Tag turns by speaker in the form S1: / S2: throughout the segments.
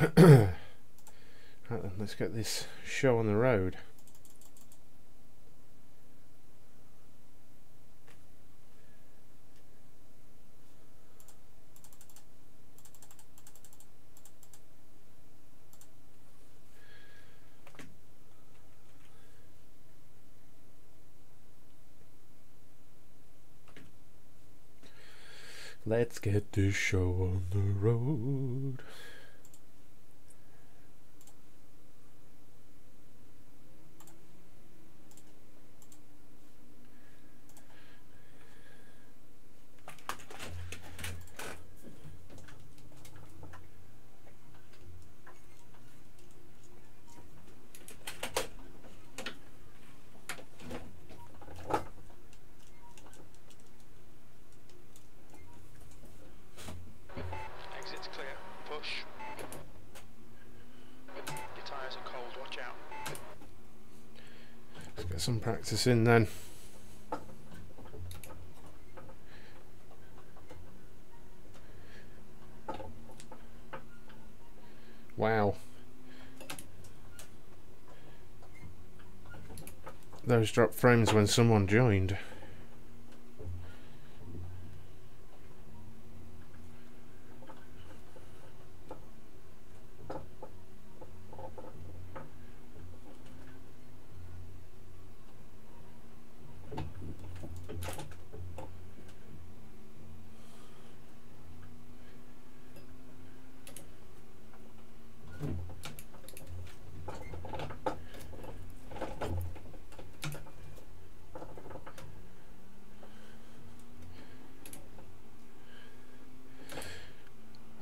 S1: Right then, let's get this show on the road. Let's get this show on the road.
S2: Exit's clear. Push. Your tyres are cold, watch out.
S1: Let's get some practice in then. Wow. Those dropped frames when someone joined.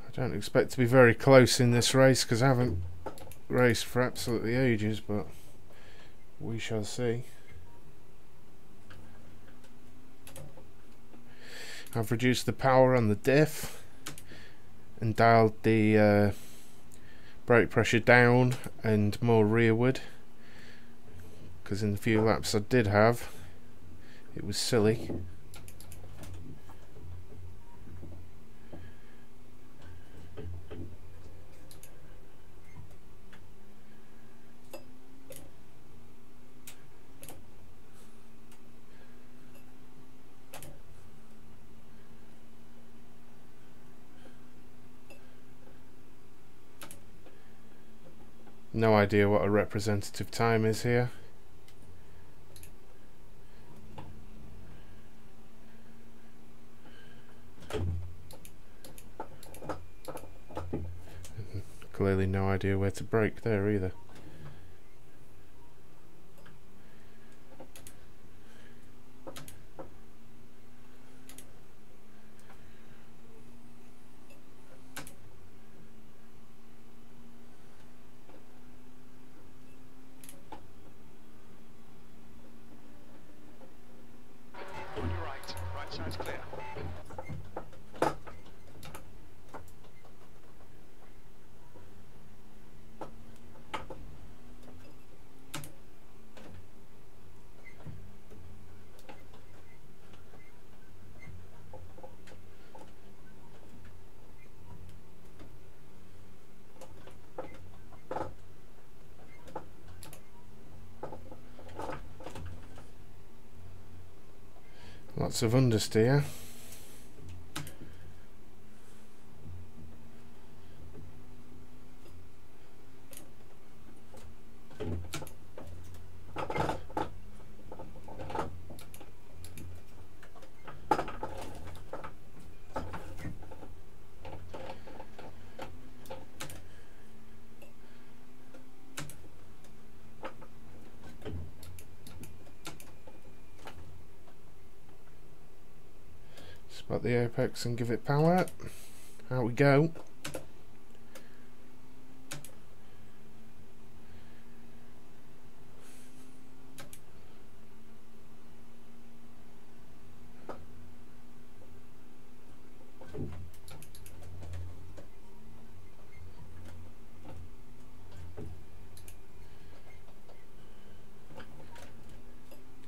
S1: I don't expect to be very close in this race because I haven't raced for absolutely ages, but we shall see. I've reduced the power on the diff and dialed the brake pressure down and more rearward, because in the few laps I did have, it was silly. No idea what a representative time is here. Clearly no idea where to brake there either.
S2: On your right side's clear.
S1: Lots of understeer. Spot the apex and give it power. Out we go.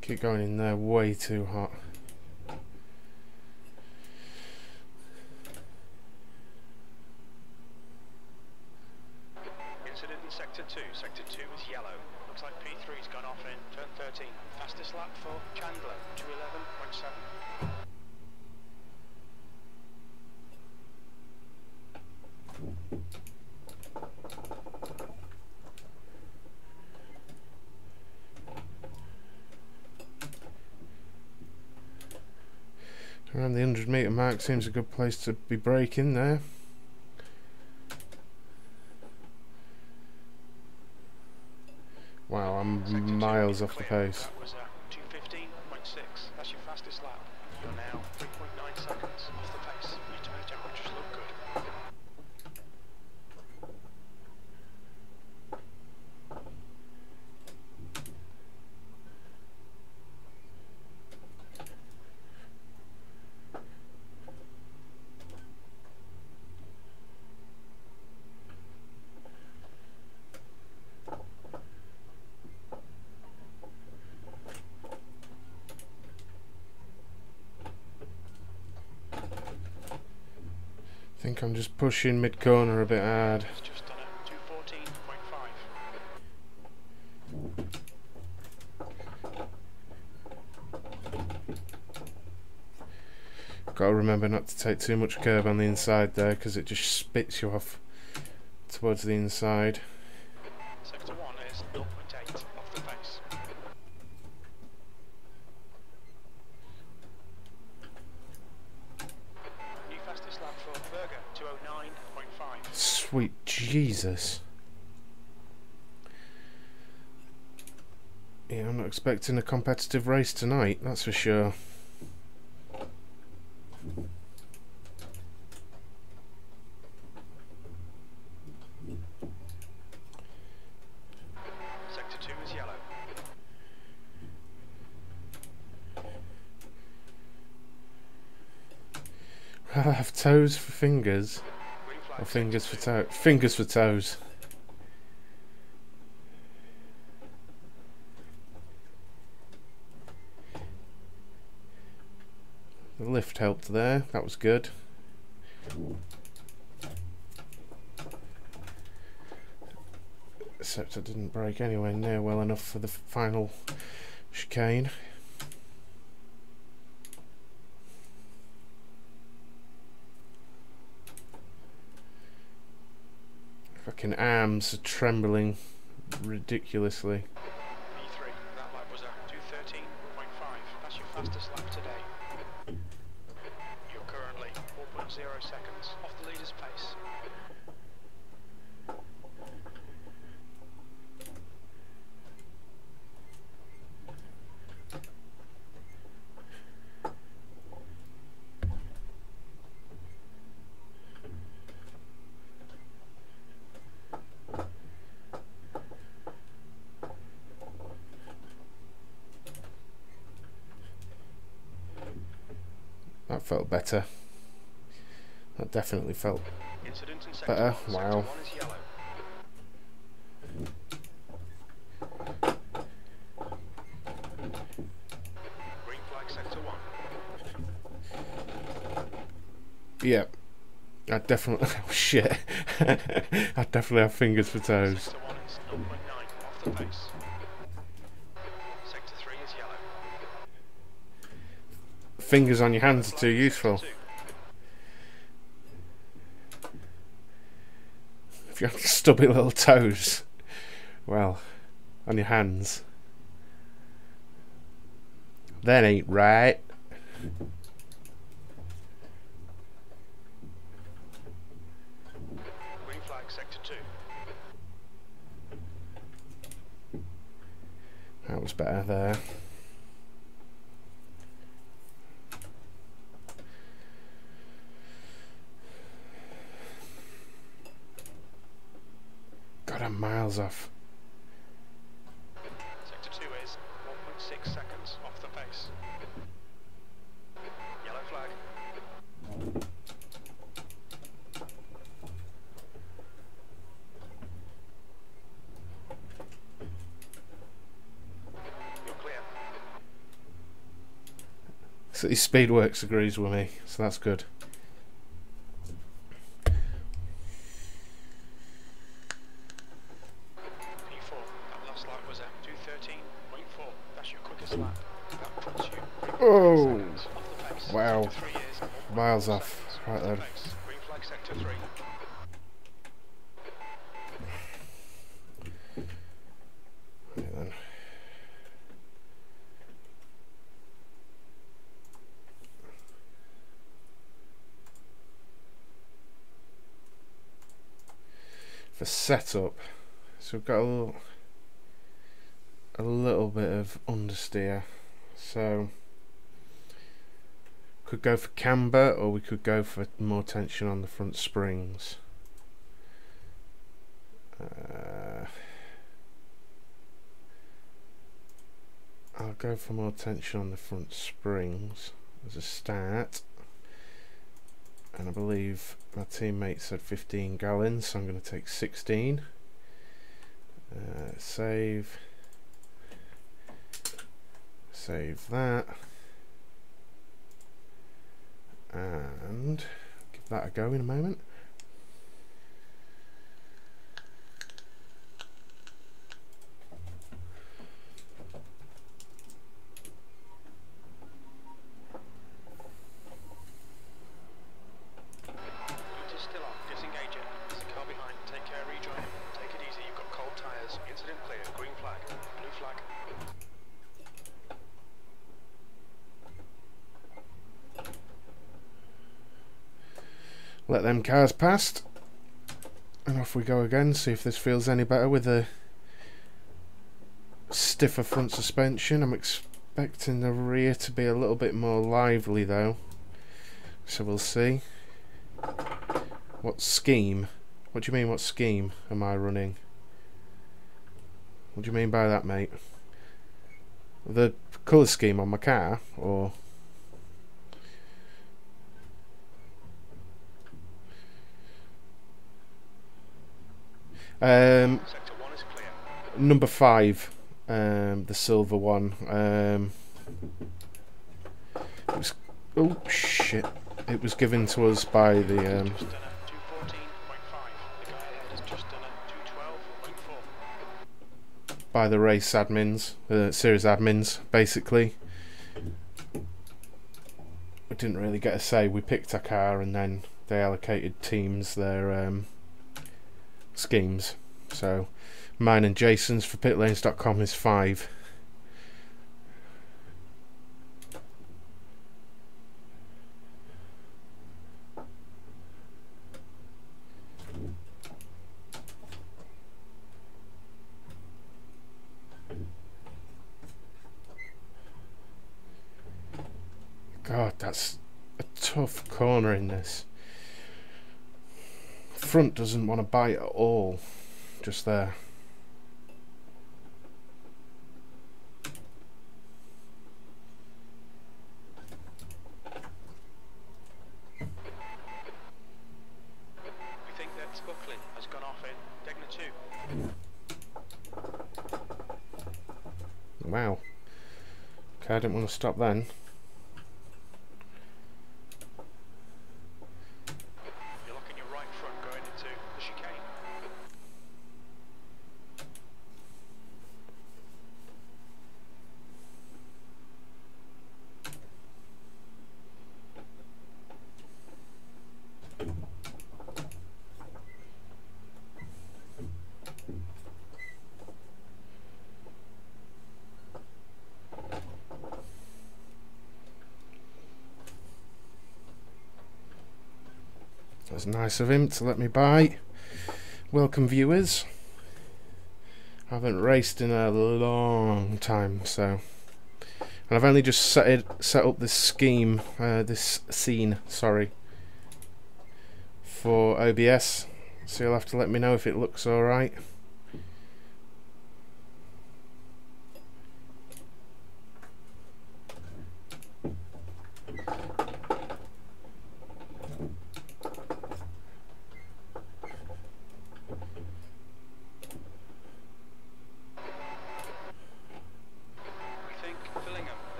S1: Keep going in there, way too hot.
S2: Fastest lap for Chandler, 2:11.7.
S1: Around the 100-metre mark seems a good place to be braking there. Wow, I'm miles off the pace.
S2: That was 2:15.6. That's your fastest lap. You're now 3.9 seconds off the pace. Your tyre temperatures look good.
S1: I think I'm just pushing mid-corner a bit hard.
S2: It's just done a 2:14.5.
S1: Got to remember not to take too much curb on the inside there, because it just spits you off towards the inside.
S2: Sector 1 is 0.8 off the pace. New fastest lap for Berger, 2:09.5.
S1: Sweet Jesus. Yeah, I'm not expecting a competitive race tonight, that's for sure.
S2: Sector 2 is yellow.
S1: I have toes for fingers,
S2: Green flag.
S1: or fingers for
S2: sector
S1: toes. Fingers for toes. The lift helped there, that was good. Except I didn't brake anywhere near well enough for the final chicane. Fucking arms are trembling ridiculously.
S2: B3, that lap was a 2:13.5. That's your fastest lap today. You're currently 4.0 seconds off the leader's pace.
S1: That felt better. That definitely felt
S2: Incident in sector
S1: better.
S2: 1.
S1: Wow.
S2: Sector 1 is yellow. Green flag sector 1.
S1: Yeah. I definitely. Oh shit. I definitely have fingers for toes.
S2: Sector 1 is 0.9 off the pace. Sector 3 is yellow.
S1: Fingers on your hands are too useful.
S2: Sector 2.
S1: If you have stubby little toes, well, on your hands, that ain't right.
S2: Green flag sector 2.
S1: That was better there. God, I'm miles off.
S2: Sector 2 is 1.6 seconds off the pace. Yellow flag. You're clear.
S1: City Speedworks agrees with me, so that's good.
S2: P4, that last lap was a 2:13.4. That's your quickest lap.
S1: Oh,
S2: seconds off the pace.
S1: wow.
S2: Sector 3 is 0.4
S1: Miles
S2: seconds
S1: off.
S2: off
S1: Right
S2: the
S1: then.
S2: pace. Green flag sector 3.
S1: Right then. For setup, so we've got a little bit of understeer, so could go for camber, or we could go for more tension on the front springs. I'll go for more tension on the front springs as a start, and I believe my teammate said 15 gallons, so I'm going to take 16. Save that, and give that a go in a moment.
S2: Still on, disengage it. There's a car behind, take care, rejoin him. Take it easy, you've got cold tyres. Incident clear, green flag, blue flag.
S1: Let them cars past, and off we go again. See if this feels any better with a stiffer front suspension. I'm expecting the rear to be a little bit more lively though, so we'll see. What scheme? What do you mean, what scheme am I running? What do you mean by that, mate? The colour scheme on my car, or...
S2: Sector 1 is clear.
S1: number 5, the silver one. It was, oh shit! It was given to us by the
S2: Just done a 214.5. The guy ahead has just done a 212.4.
S1: by the race admins, series admins, basically. We didn't really get a say. We picked our car, and then they allocated teams their schemes. So mine and Jason's for pitlanes.com is 5. God, that's a tough corner in this. Front doesn't want to bite at all. Just there.
S2: We think that Spucklin has gone off in Degna 2.
S1: Wow. Okay, I didn't want to stop then.
S2: You're locking your right front going into the chicane.
S1: That's nice of him to let me by. Welcome, viewers. I haven't raced in a long time, so, and I've only just set up this scheme, this scene, sorry, for OBS. So you'll have to let me know if it looks all right.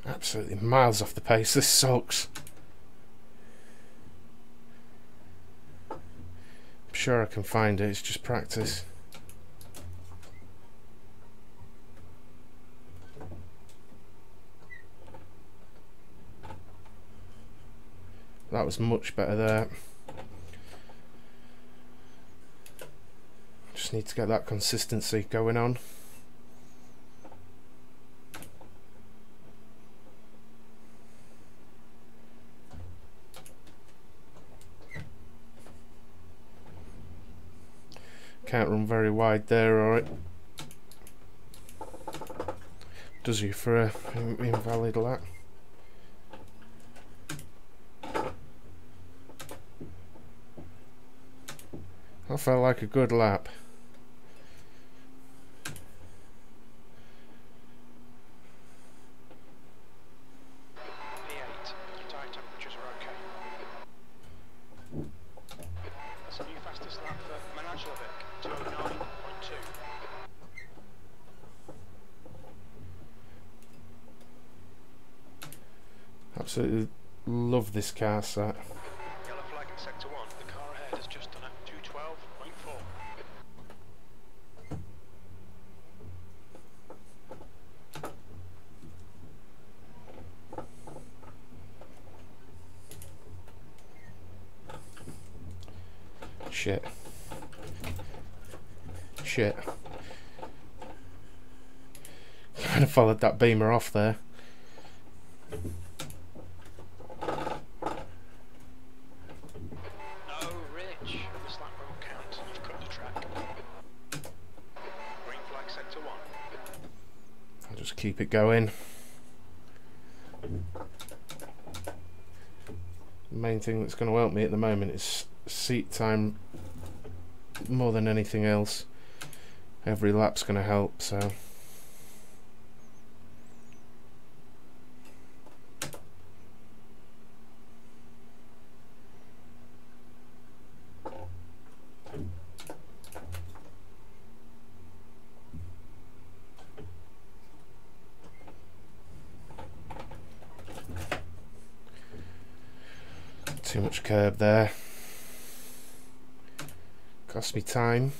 S1: Absolutely miles off the pace. This sucks. sure I can find it, it's just practice. That was much better there. Just need to get that consistency going on. Can't run very wide there, alright. Does you for a invalid lap. That felt like a good lap. Absolutely love this car set.
S2: Yellow flag in sector 1. The car ahead has just done a 212.4.
S1: Shit. Shit. Kind of followed that Beamer off there. Just keep it going. The main thing that's going to help me at the moment is seat time more than anything else. Every lap's going to help, so too much curb there. Cost me time.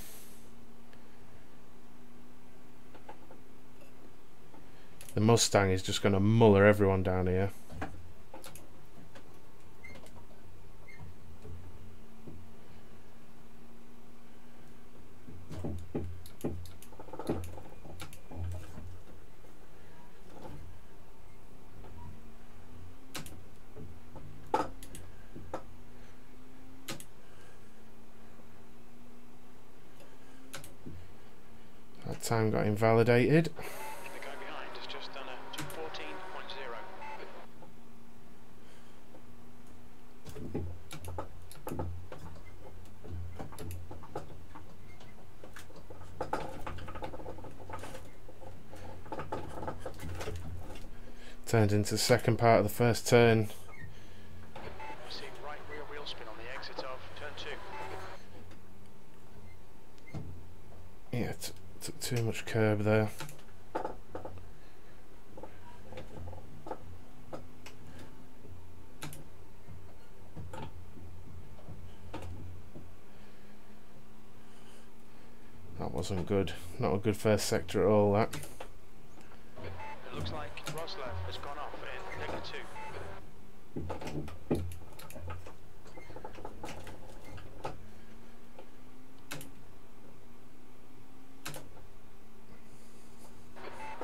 S1: The Mustang is just going to muller everyone down here. That time got invalidated.
S2: The guy behind has just done a 214.0.
S1: Turned into the second part of the first turn.
S2: I see right rear wheel spin on the exit of turn 2.
S1: Yeah, took too much curb there. That wasn't good. Not a good first sector at all, that.
S2: It looks like Roslev has gone off in negative 2.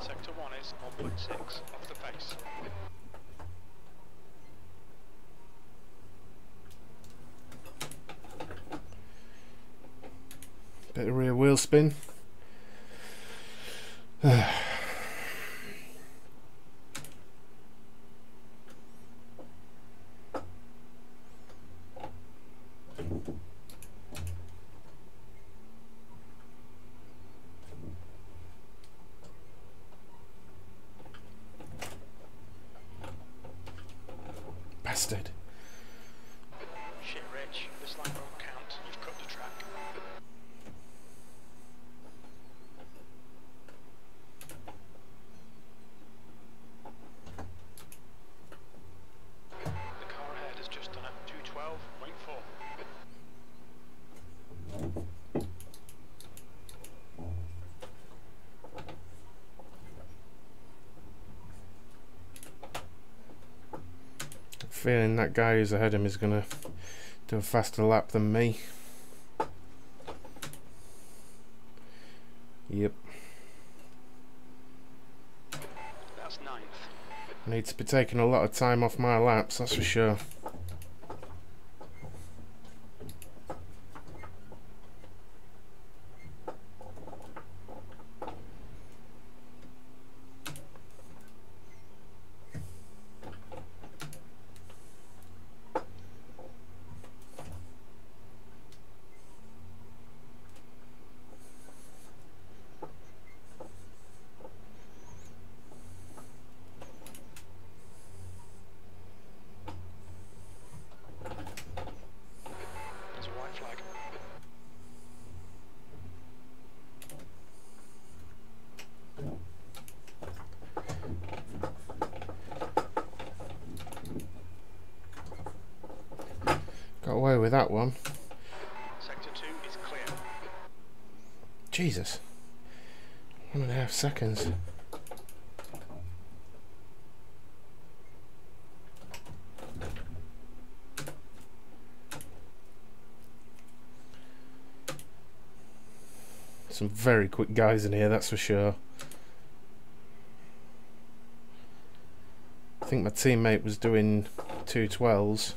S2: Sector 1 is 1.6 off the pace.
S1: Bit of rear wheel spin. Bastard.
S2: Shit, Rich. This line won't count. You've cut the track. The car ahead has just done a 212.4.
S1: feeling that guy who's ahead of him is going to do a faster lap than me. Yep.
S2: That's ninth.
S1: Need to be taking a lot of time off my laps, that's for sure. Got away with that one.
S2: Sector 2 is clear.
S1: Jesus. 1.5 seconds. Some very quick guys in here, that's for sure. I think my teammate was doing 2:12s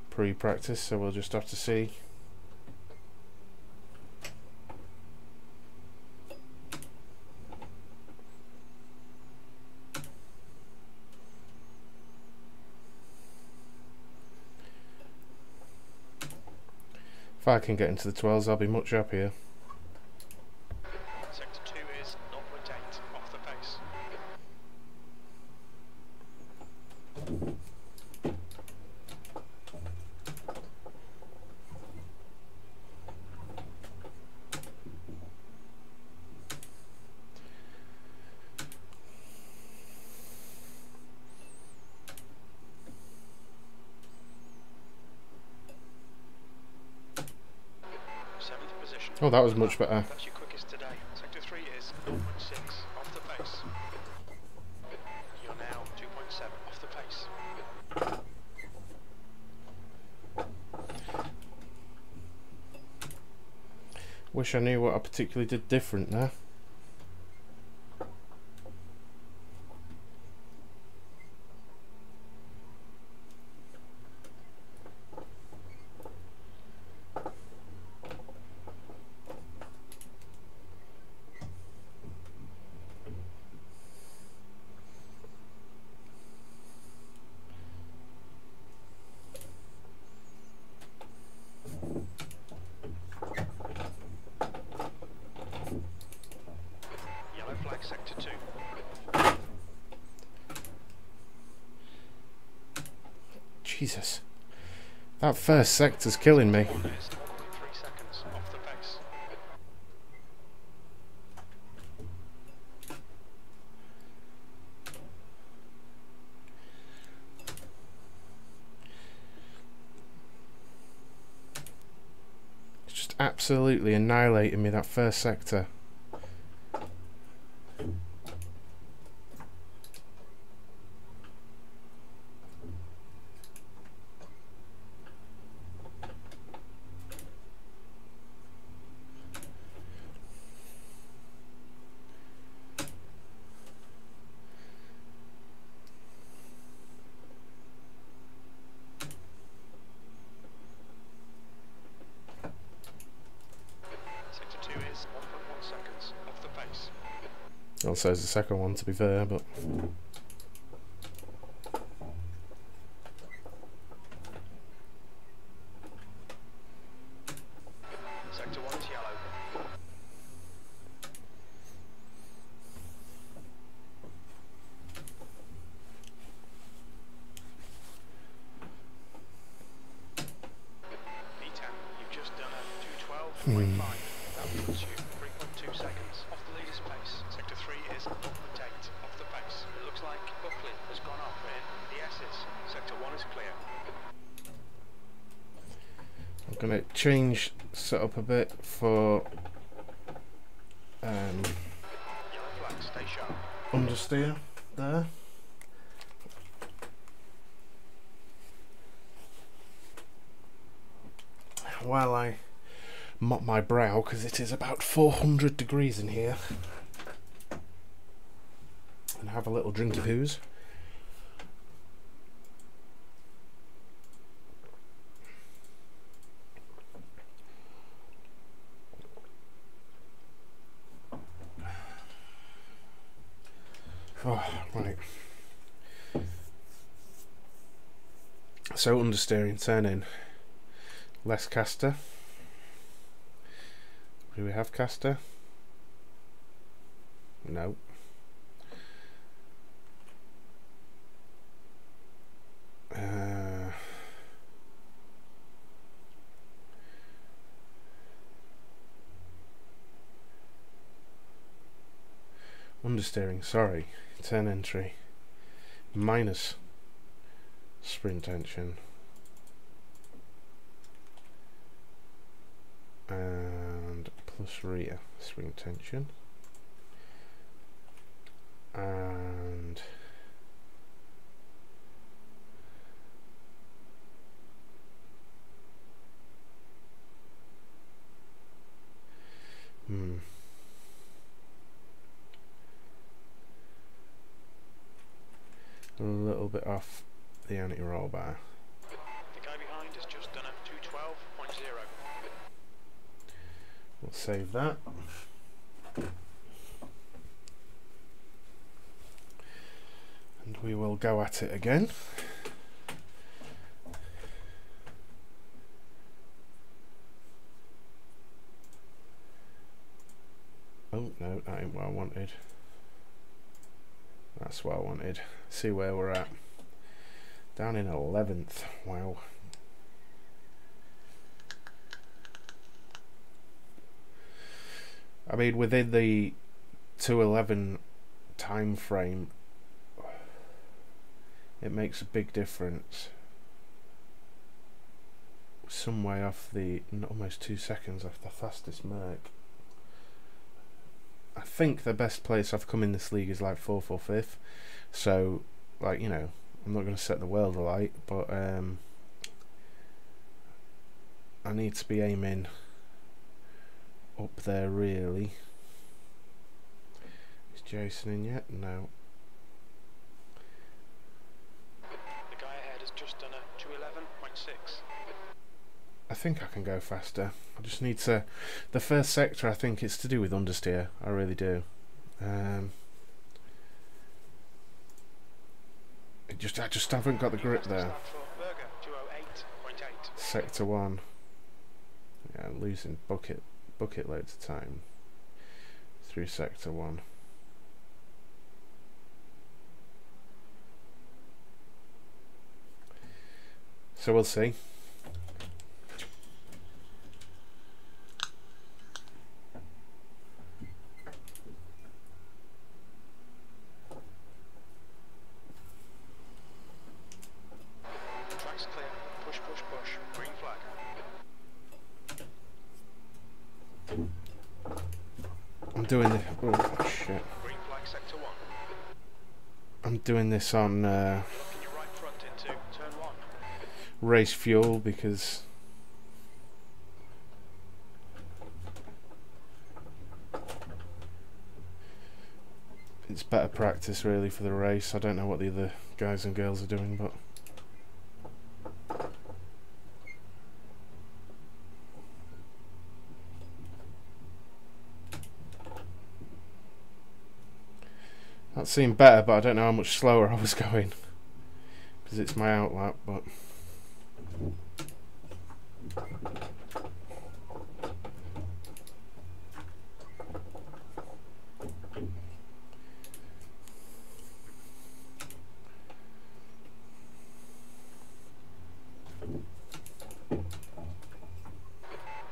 S1: pre-practice, so we'll just have to see. If I can get into the 12s, I'll be much happier.
S2: Sector 2 is 0.8 off the pace.
S1: Oh, that was much better.
S2: That's your quickest today. Sector 3 is 0.6 off the pace. You're now 2.7 off the pace.
S1: Wish I knew what I particularly did different there.
S2: Sector 2.
S1: Jesus. That first sector's killing me.
S2: 1 is 0.3 seconds off the pace.
S1: It's just absolutely annihilating me, that first sector. Also is the second one, to be fair, but
S2: Sector 1 is yellow. D10, you've just done a 2:12.5. That puts you 3.2 seconds off the leader's pace. Sector 3 is 0.8 off the pace. It looks like Buckley has gone off in the S's. Sector 1 is clear.
S1: I'm going to change setup a bit for
S2: Yellow flag, stay sharp.
S1: understeer. there. While I mop my brow, because it is about 400 degrees in here, and have a little drink of booze. Oh, right. So understeering, turn in. Less caster. Do we have caster? No. Understeering, sorry. Turn entry. Minus spring tension. And plus rear spring tension. And a little bit off the anti-roll bar.
S2: The guy behind has just done a 212.0.
S1: We'll save that. And we will go at it again. Oh no, that ain't what I wanted. That's what I wanted. See where we're at. Down in 11th. Wow. I mean, within the 211 time frame, it makes a big difference. Some way off the, almost 2 seconds off the fastest Merc. I think the best place I've come in this league is like 4th or 5th. So, like, you know, I'm not going to set the world alight, but I need to be aiming up there, really. Is Jason in yet? No.
S2: The guy ahead has just done a 211.6.
S1: I think I can go faster. I just need to. The first sector, I think it's to do with understeer. I really do. I just haven't got the grip there. Sector 1. Yeah, losing bucket loads of time through sector 1. So we'll see.
S2: Track's clear. Push, push, push. Green flag.
S1: I'm doing this. Oh shit!
S2: Green flag sector 1.
S1: I'm doing this on
S2: Looking your right front into turn 1.
S1: race fuel because it's better practice really for the race. I don't know what the other guys and girls are doing, but that seemed better, but I don't know how much slower I was going because it's my outlap. But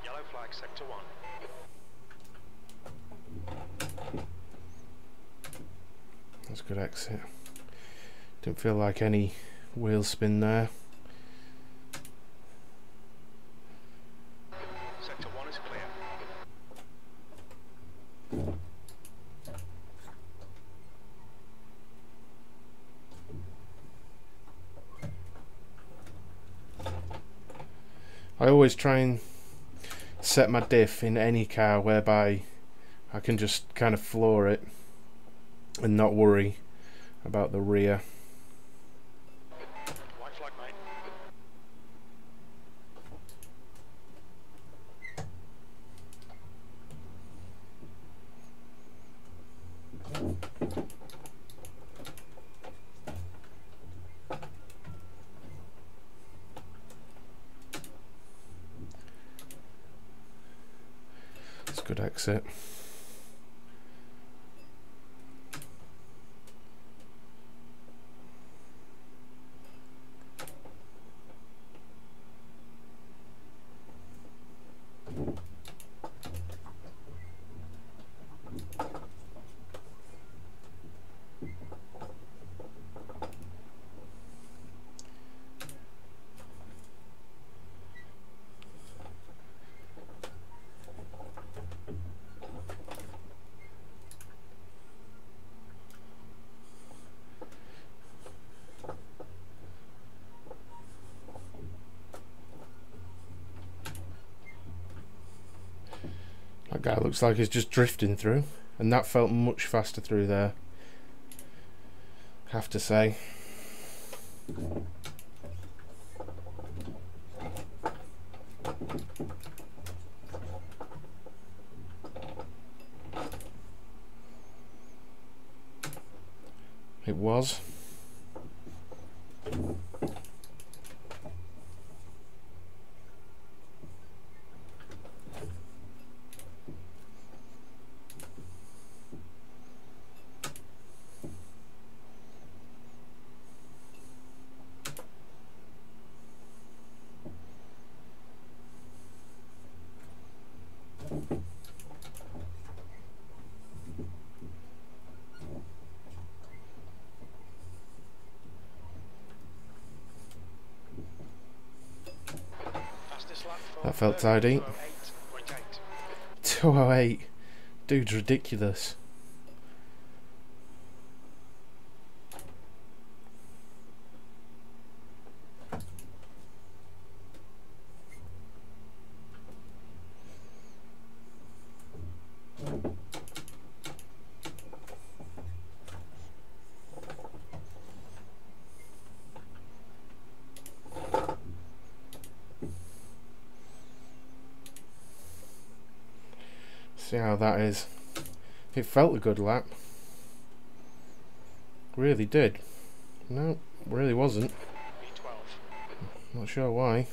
S2: Yellow flag sector 1.
S1: that's a good exit. Didn't feel like any wheel spin there.
S2: Sector 1 is clear.
S1: I always try and set my diff in any car whereby I can just kind of floor it and not worry about the rear.
S2: White flag, mate.
S1: It's a good exit. That guy looks like he's just drifting through, and that felt much faster through there, have to say. It was.
S2: Fastest lap for
S1: That felt tidy.
S2: 208.8.
S1: 208. Dude's ridiculous. See how that is. It felt a good lap. Really did. No, really wasn't.
S2: B12.
S1: Not sure why.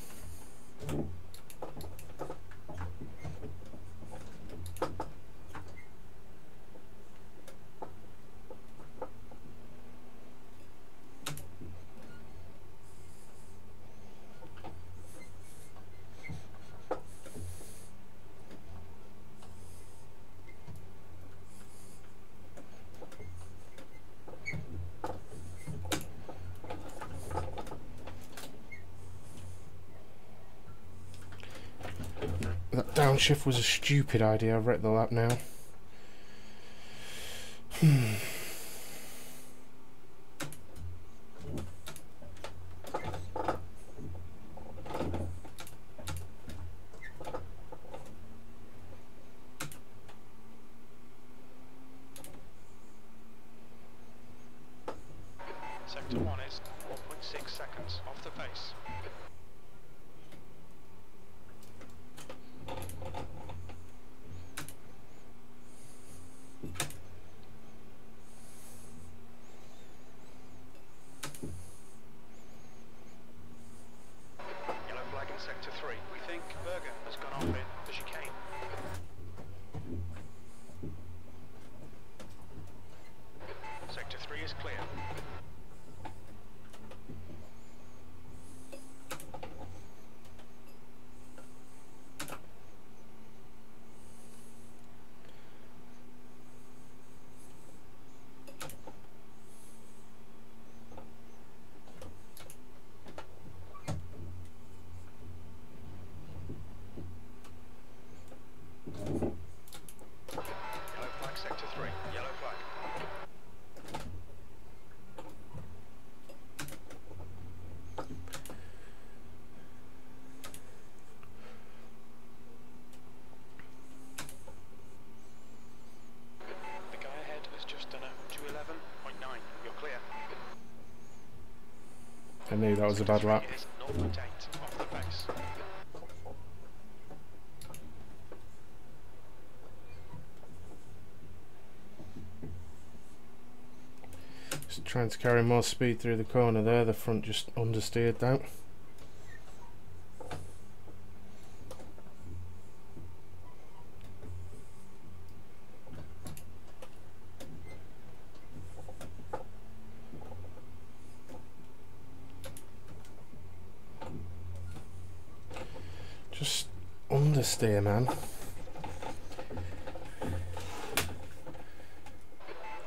S1: That downshift was a stupid idea. I've wrecked the lap now.
S2: Sector 1 is 1.6 seconds off the pace. Yellow flag in sector 3. We think Berger has gone off in the chicane. Sector 3 is clear.
S1: I knew that was a bad lap.
S2: Is 0.8 off the pace.
S1: Just trying to carry more speed through the corner there. The front just understeered that. Just understeer, man.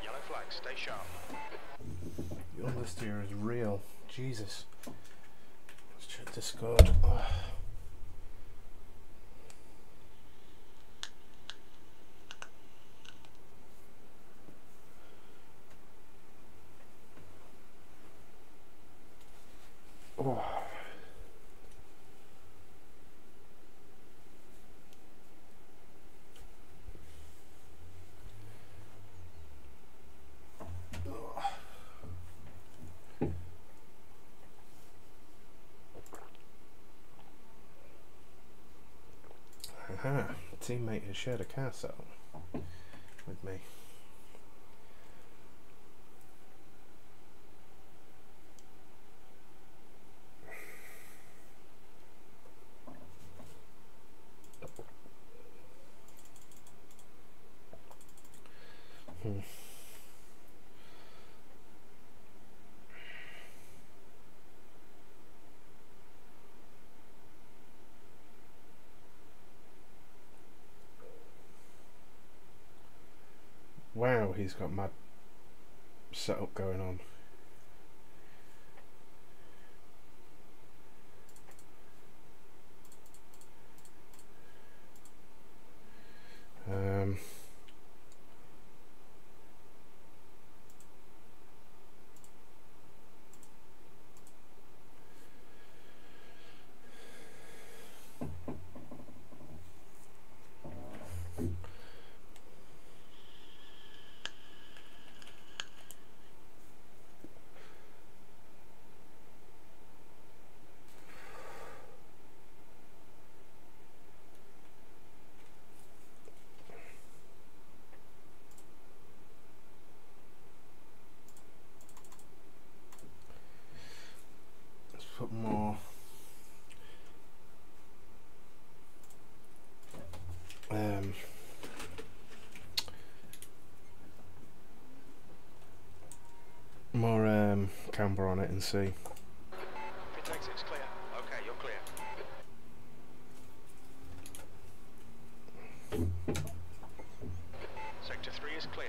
S2: Yellow flag, stay sharp.
S1: The understeer is real. Jesus. Let's check Discord. Oh. Aha, teammate has shared a car cell with me. Wow, he's got mad setup going on. Let's put more camber on it and see.
S2: Pit exit's clear. Okay, you're clear. Sector 3 is clear.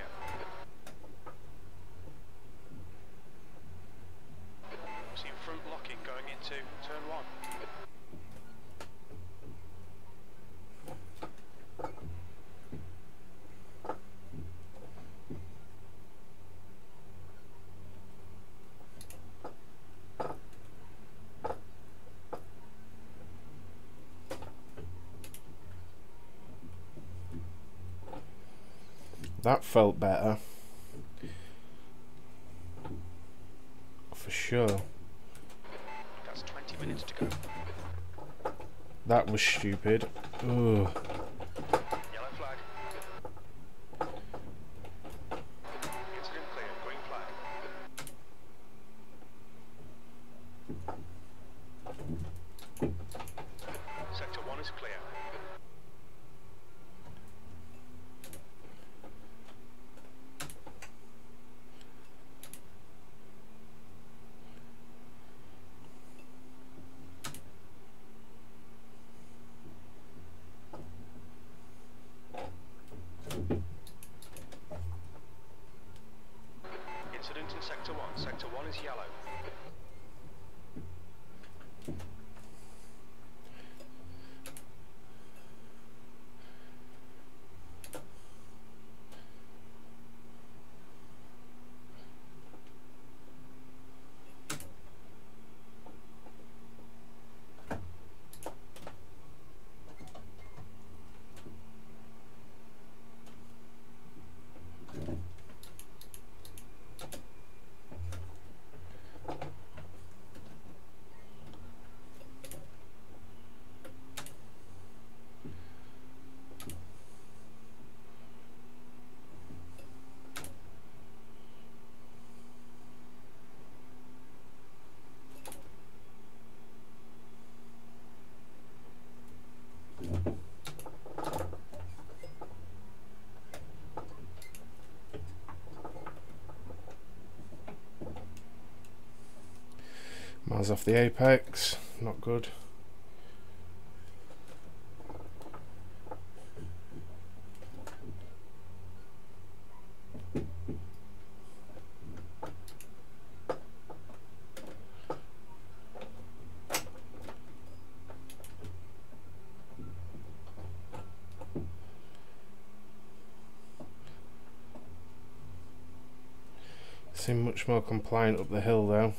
S2: See front locking going into turn 1.
S1: That felt better. For sure.
S2: That's 20 minutes to go.
S1: That was stupid. Ugh.
S2: Yellow flag. Incident clear. Green flag. Sector 1 is clear. Incident in Sector 1. Sector 1 is yellow.
S1: Miles off the apex, not good. Seem much more compliant up the hill though.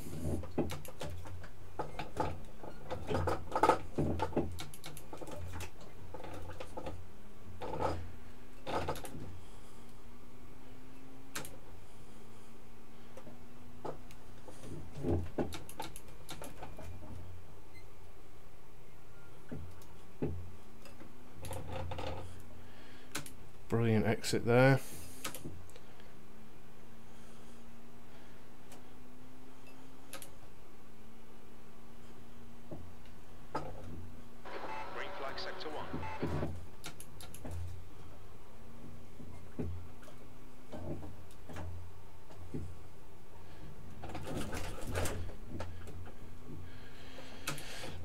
S1: Brilliant exit there.
S2: Green flag sector 1.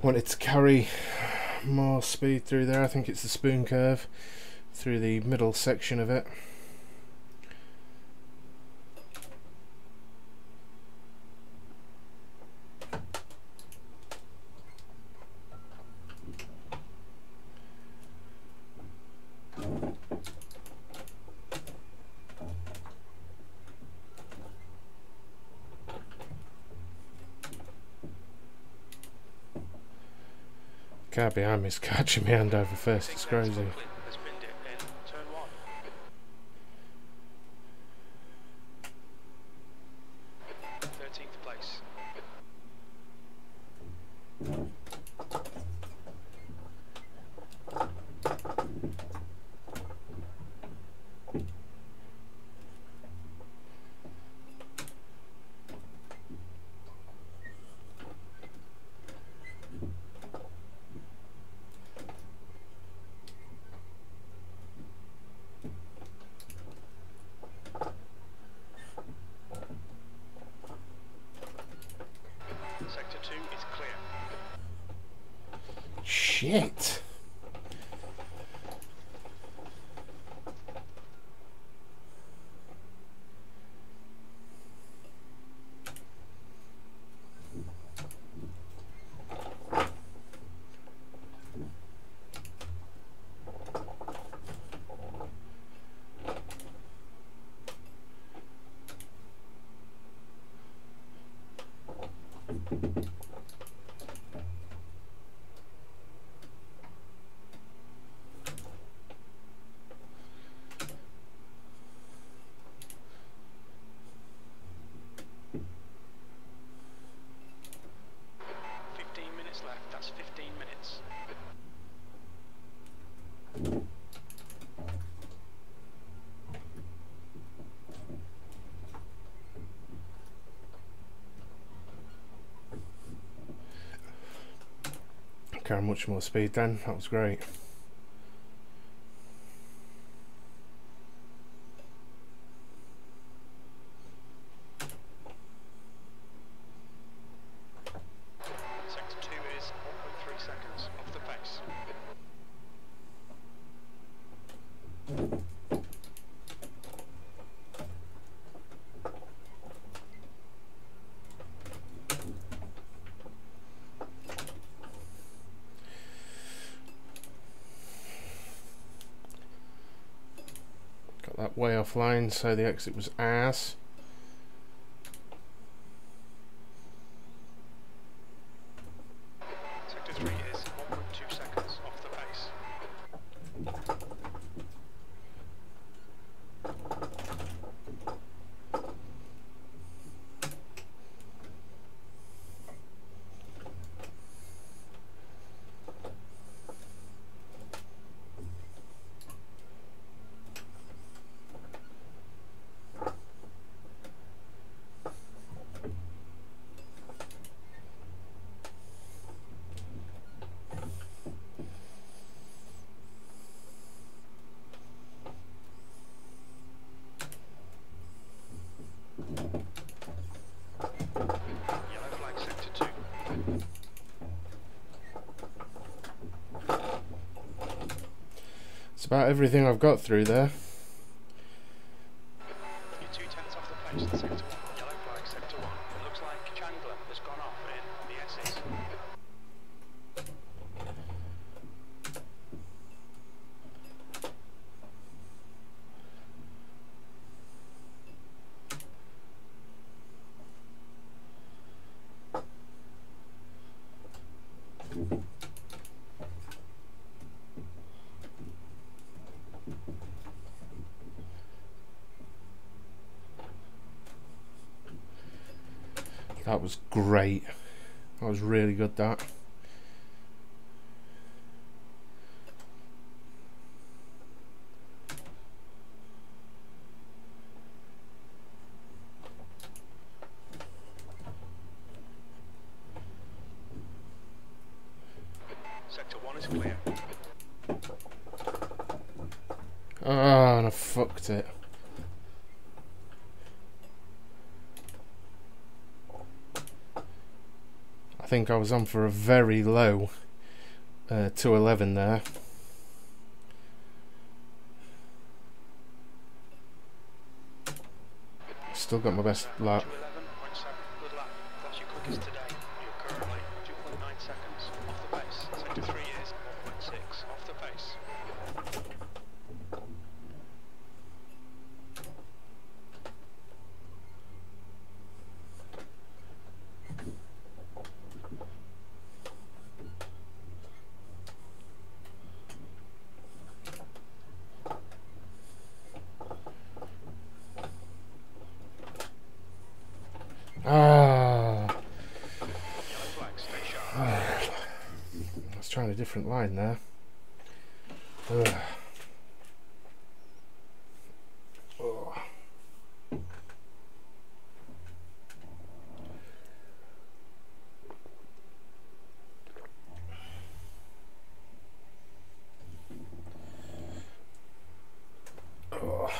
S1: Wanted to carry more speed through there. I think it's the spoon curve through the middle section of it. Car behind me is catching me hand over fist, it's crazy.
S2: Has binned it in turn 1. 13th place. Sector 2 is clear.
S1: Shit!
S2: Left, that's 15 minutes.
S1: Carry much more speed then, that was great.
S2: Sector 2 is 1.3 seconds off the pace.
S1: Got that way offline, so the exit was ass.
S2: Sector 3 is 1.2 seconds off the pace.
S1: about everything I've got through there.
S2: You're 2/10 off the pace in sector 1. Yellow flag, sector 1. It looks like Chandler has gone off in the S's.
S1: That was great. That was really good, that.
S2: Sector 1 is clear.
S1: Oh, and I fucked it. I think I was on for a very low 211 there. Still got my best lap.
S2: 2:11.7. Good lap. That's your quickest today. You're currently 2.9 seconds off the pace. Sector 3 is 1.6 off the pace.
S1: Ah,
S2: Yellow flag, stay sharp.
S1: I was trying a different line there. Ugh. Oh. Oh.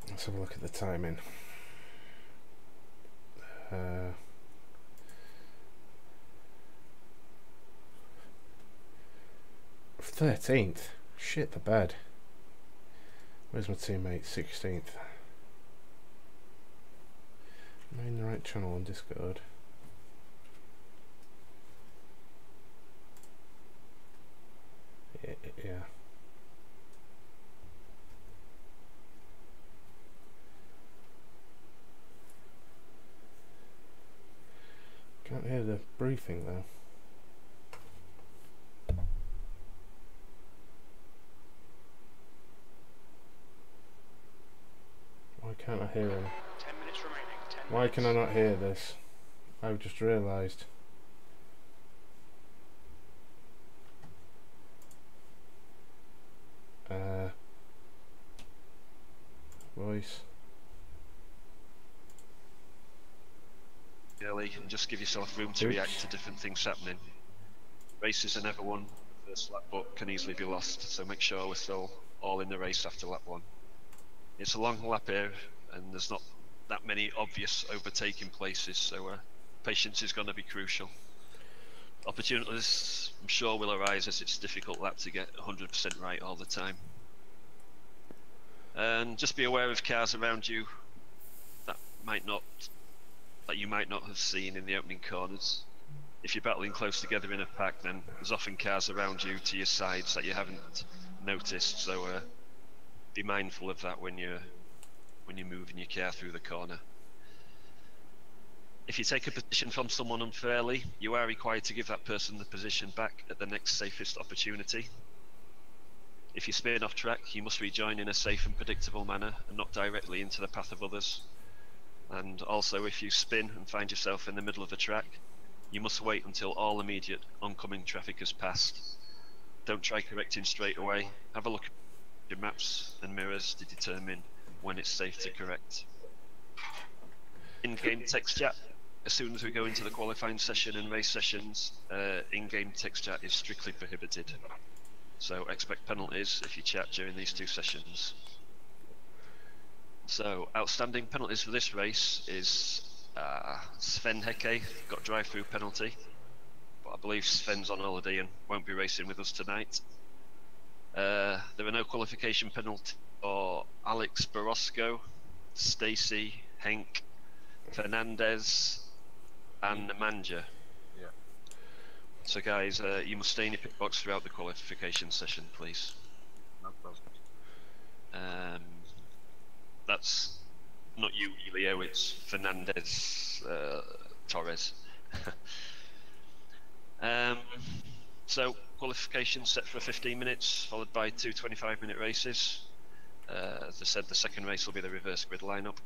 S1: Let's have a look at the timing. 13th. Shit the bed. Where's my teammate? 16th. Am I in the right channel on Discord? Yeah. Can't hear the briefing though. Why can't I hear him?
S2: 10 minutes remaining. 10
S1: Why can I
S2: minutes.
S1: not hear this? I've just realised. Voice.
S3: Early and just give yourself room to react to different things happening. Races are never won first lap, but can easily be lost, so make sure we're still all in the race after lap 1. It's a long lap here and there's not that many obvious overtaking places, so patience is going to be crucial. Opportunities I'm sure will arise as it's a difficult lap to get 100% right all the time. And just be aware of cars around you that you might not have seen in the opening corners. If you're battling close together in a pack, then there's often cars around you to your sides that you haven't noticed, so be mindful of that when you're moving your car through the corner. If you take a position from someone unfairly, you are required to give that person the position back at the next safest opportunity. If you spin off track, you must rejoin in a safe and predictable manner and not directly into the path of others. And also, if you spin and find yourself in the middle of the track, you must wait until all immediate oncoming traffic has passed. Don't try correcting straight away. Have a look at your maps and mirrors to determine when it's safe to correct. In-game text chat. As soon as we go into the qualifying session and race sessions, in-game text chat is strictly prohibited. So expect penalties if you chat during these 2 sessions. So outstanding penalties for this race is Sven Hecke got drive-through penalty. but I believe Sven's on holiday and won't be racing with us tonight. There are no qualification penalties for Alex Borosco, Stacy, Henk, Fernandez, and Nemanja.
S4: Yeah.
S3: So guys, you must stay in your pit box throughout the qualification session, please.
S4: No problem.
S3: That's not you, Elio, it's Fernandez, Torres. So, qualification set for 15 minutes, followed by two 25-minute races. As I said, the second race will be the reverse grid lineup.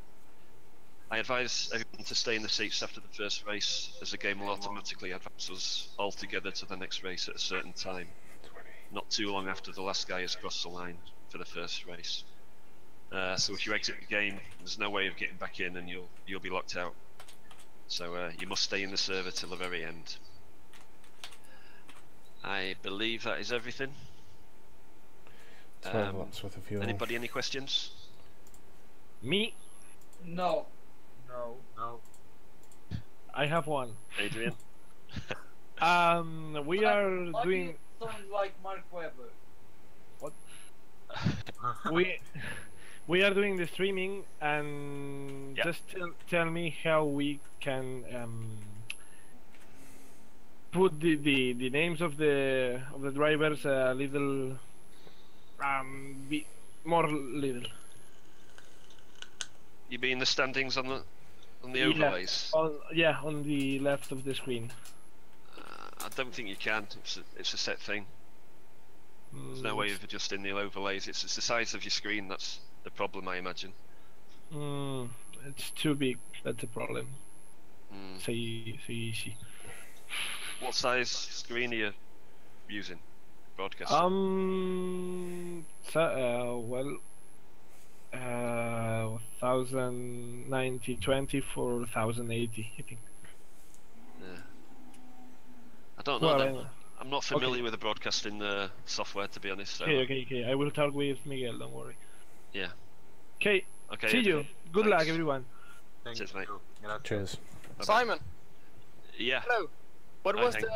S3: I advise everyone to stay in the seats after the first race, as the game will automatically advance us all together to the next race at a certain time, not too long after the last guy has crossed the line for the first race. So if you exit the game, there's no way of getting back in, and you'll be locked out. So you must stay in the server till the very end. I believe that is everything.
S1: 12 watts worth of fuel.
S3: Anybody any questions?
S5: Me?
S6: No.
S4: No.
S5: I have one.
S3: Adrian?
S5: We are
S6: Why do
S5: doing.
S6: you sound like Mark Webber?
S5: We are doing the streaming, and
S3: Yeah.
S5: just tell me how we can put the names of the drivers a little be more little.
S3: You mean the standings on the
S5: Yeah.
S3: overlays?
S5: On the left of the screen.
S3: I don't think you can. It's a set thing. There's no way of adjusting the overlays. It's the size of your screen that's the problem, I imagine.
S5: It's too big. That's the problem.
S3: Mm.
S5: So easy.
S3: What size screen are you using? Broadcast.
S5: 1090 for 1080, I think.
S3: Yeah. I don't know.
S5: Well,
S3: then. I'm not familiar with the broadcasting software, to be honest. So.
S5: Okay. I will talk with Miguel. Don't worry.
S3: Yeah.
S5: Okay.
S3: Okay.
S5: See you. Good luck,
S3: Thanks.
S5: everyone.
S4: Thank
S3: Cheers,
S4: you.
S3: mate.
S4: Grazie.
S1: Cheers.
S3: Bye-bye.
S6: Simon,
S3: Yeah.
S6: hello. What
S3: Hi,
S6: was
S3: Hank.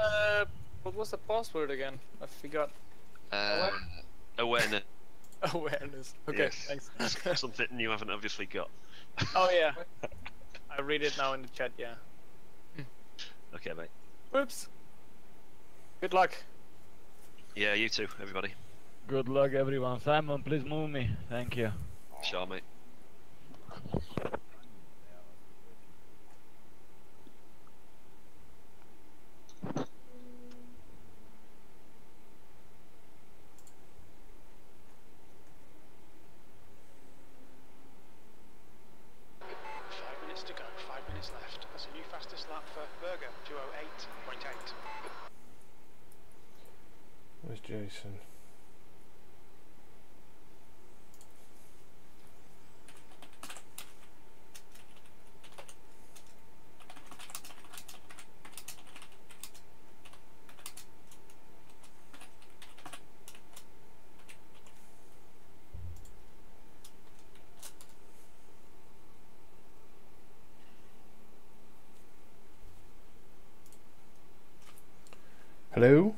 S6: what was the password again? I forgot.
S3: Awareness.
S6: Awareness. Okay,
S3: Yes.
S6: thanks.
S3: Something you haven't obviously got.
S6: Oh yeah. I read it now in the chat. Yeah.
S3: Okay, mate.
S6: Whoops. Good luck.
S3: Yeah, you too, everybody.
S7: Good luck, everyone. Simon, please move me. Thank you.
S3: Sure, mate.
S2: Minutes to go, 5 minutes left. That's a new fastest lap for Berger, 208.8.
S1: Where's Jason? Hello?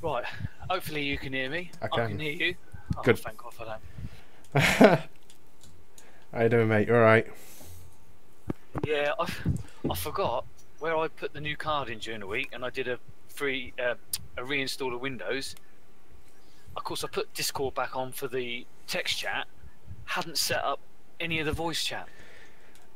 S8: Right, hopefully you can hear me.
S1: I
S8: I
S1: can.
S8: can hear you. Oh,
S1: Good.
S8: thank God for that.
S1: How you doing, mate? You alright?
S8: Yeah, I forgot where I put the new card in during the week, and I did a reinstall of Windows. Of course, I put Discord back on for the text chat. Hadn't set up any of the voice chat.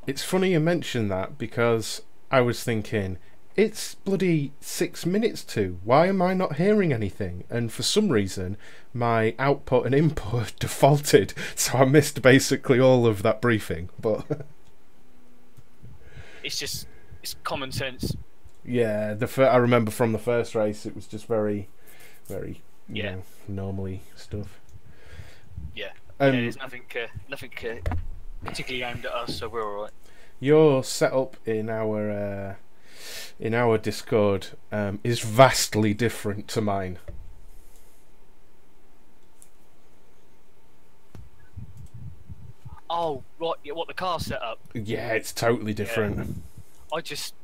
S1: It's funny you mention that, because I was thinking, it's bloody 6 minutes to. Why am I not hearing anything? And for some reason, my output and input defaulted, so I missed basically all of that briefing. But
S8: It's common sense.
S1: yeah, I remember from the first race, it was just very, very,
S8: Yeah.
S1: normally stuff.
S8: Yeah.
S1: Um,
S8: There's nothing particularly aimed at us, so we're alright.
S1: Your setup in our Discord is vastly different to mine.
S8: Oh, right. Yeah, what the car setup?
S1: Yeah, it's totally different.
S8: I just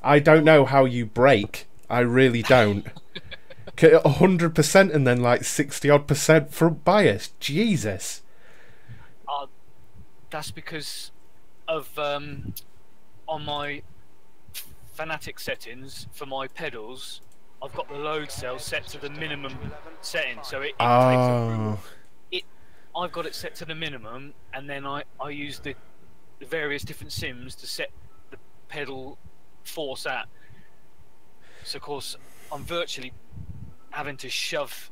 S1: I don't know how you brake. I really don't. 100% and then like 60 odd percent front bias. Jesus.
S8: that's because of on my Fanatic settings for my pedals, I've got the load cell set to the minimum setting, so it takes
S1: Oh.
S8: I've got it set to the minimum, and then I use the various different sims to set the pedal force at. So of course I'm virtually having to shove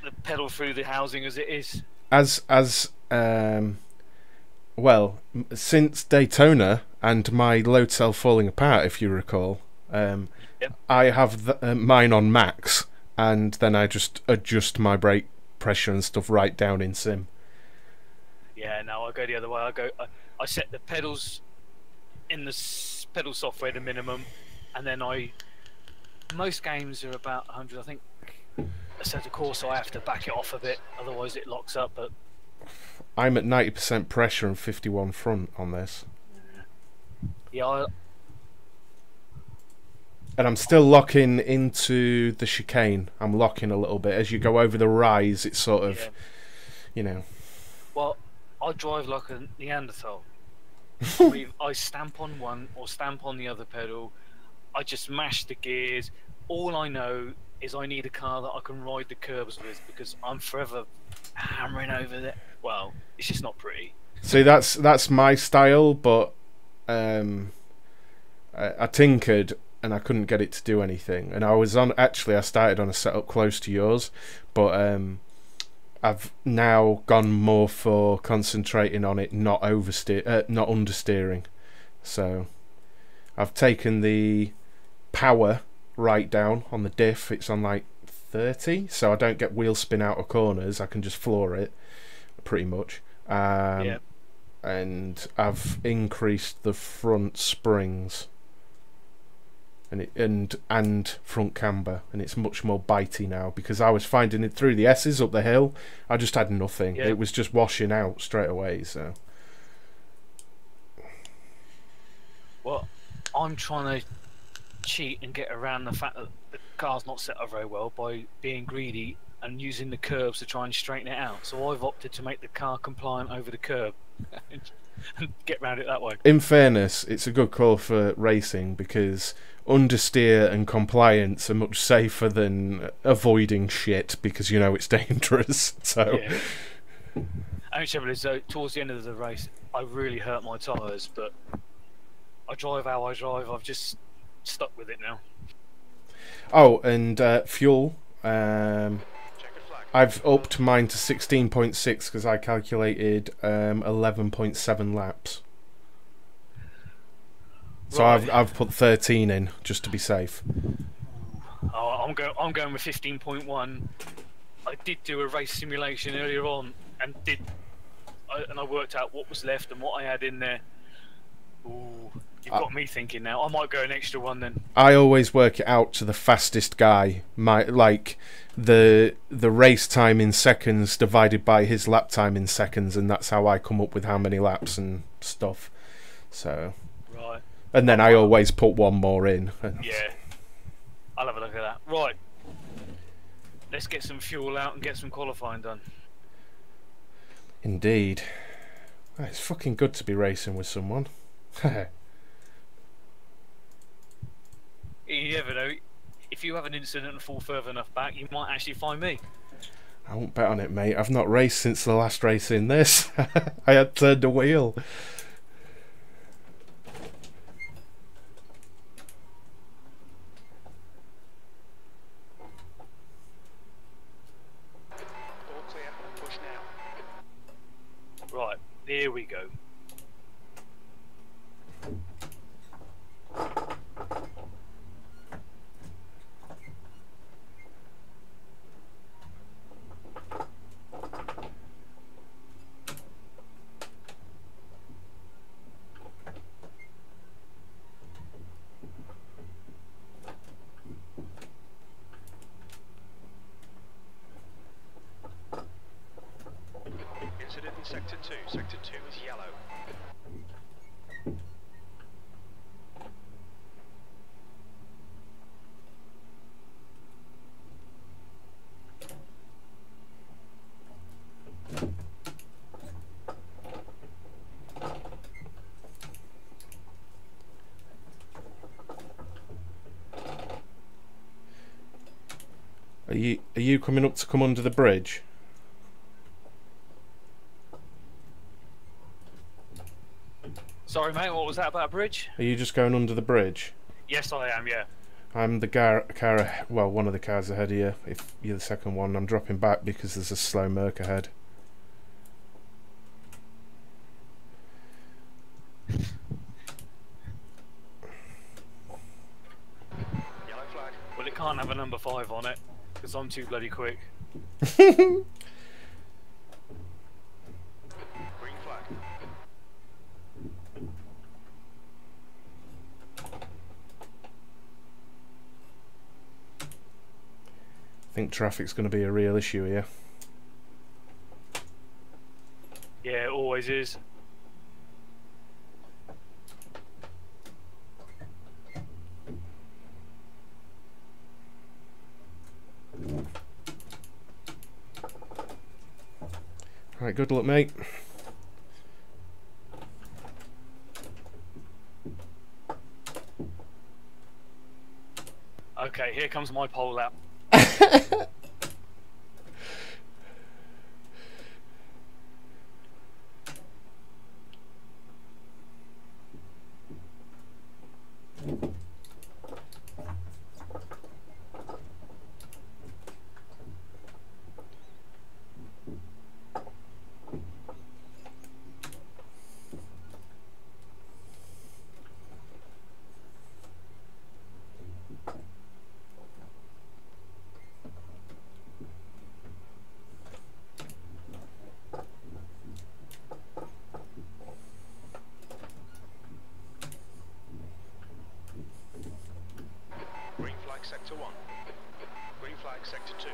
S8: the pedal through the housing as it is.
S1: Well, since Daytona and my load cell falling apart, if you recall, I have mine on max, and then I just adjust my brake pressure and stuff right down in sim.
S8: Yeah, no, I go the other way. I set the pedals in the pedal software to minimum, and then most games are about 100. I think so. Of course, I have to back it off a bit, otherwise it locks up. But
S1: I'm at 90% pressure and 51 front on this.
S8: Yeah,
S1: And I'm still locking into the chicane. I'm locking a little bit. As you go over the rise, it's sort of, you know.
S8: well, I drive like a Neanderthal. I stamp on one or stamp on the other pedal. I just mash the gears. All I know is I need a car that I can ride the curbs with, because I'm forever hammering over there. Well, it's just not pretty.
S1: See, that's my style, but I tinkered and I couldn't get it to do anything. And I started on a setup close to yours, but I've now gone more for concentrating on it not understeering. So I've taken the power right down on the diff. It's on like 30, so I don't get wheel spin out of corners. I can just floor it pretty much. And I've increased the front springs and front camber, and it's much more bitey now, because I was finding it through the S's up the hill. I just had nothing. It was just washing out straight away. So,
S8: well, I'm trying to cheat and get around the fact that the car's not set up very well by being greedy and using the curbs to try and straighten it out. So I've opted to make the car compliant over the curb and get around it that way.
S1: in fairness, it's a good call for racing, because understeer and compliance are much safer than avoiding shit, because you know it's dangerous. So,
S8: Only trouble is, though, towards the end of the race, I really hurt my tyres, but I drive how I drive. I've just stuck with it now.
S1: oh, and fuel. I've upped mine to 16.6 because I calculated 11.7 laps. So
S8: Right.
S1: I've put 13 in just to be safe.
S8: Oh, I'm going with 15.1. I did do a race simulation earlier on, and I worked out what was left and what I had in there. Ooh, you've got me thinking now. I might go an extra one then.
S1: I always work it out to the fastest guy. The race time in seconds divided by his lap time in seconds, and that's how I come up with how many laps and stuff. So,
S8: Right.
S1: and then I always put one more in.
S8: Yeah. I'll have a look at that. Right. Let's get some fuel out and get some qualifying done.
S1: Indeed. It's fucking good to be racing with someone.
S8: You never know. If you have an incident and fall further enough back, you might actually find me.
S1: I won't bet on it, mate. I've not raced since the last race in this. I had turned a wheel.
S2: All clear, push now.
S8: Right, here we go.
S2: sector 2. Sector 2 is yellow.
S1: Are you coming up to come under the bridge?
S8: Sorry, mate. What was that about a bridge?
S1: Are you just going under the bridge?
S8: Yes, I am. Yeah.
S1: I'm the well, one of the cars ahead of you. If you're the second one, I'm dropping back because there's a slow Merc ahead.
S2: Yellow flag.
S8: Well, it can't have a number 5 on it because I'm too bloody quick.
S2: Green flag.
S1: I think traffic's going to be a real issue here.
S8: Yeah, it always is.
S1: Right, good luck, mate.
S8: Okay, here comes my pole out.
S2: Green flag sector 1. Green flag sector 2.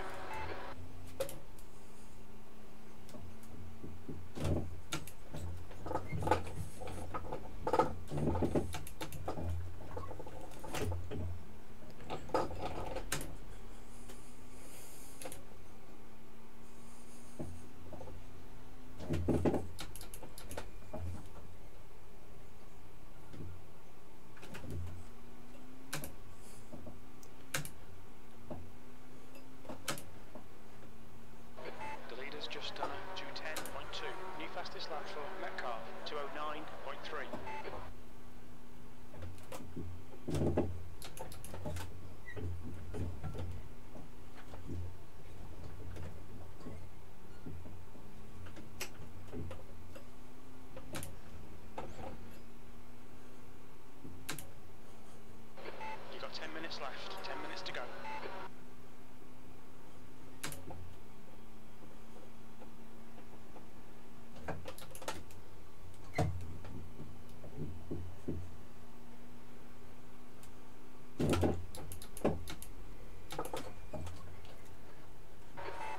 S2: The leader's just done a 210.2. New fastest lap for Metcalf, 209.3. You've got 10 minutes left, 10 minutes to go.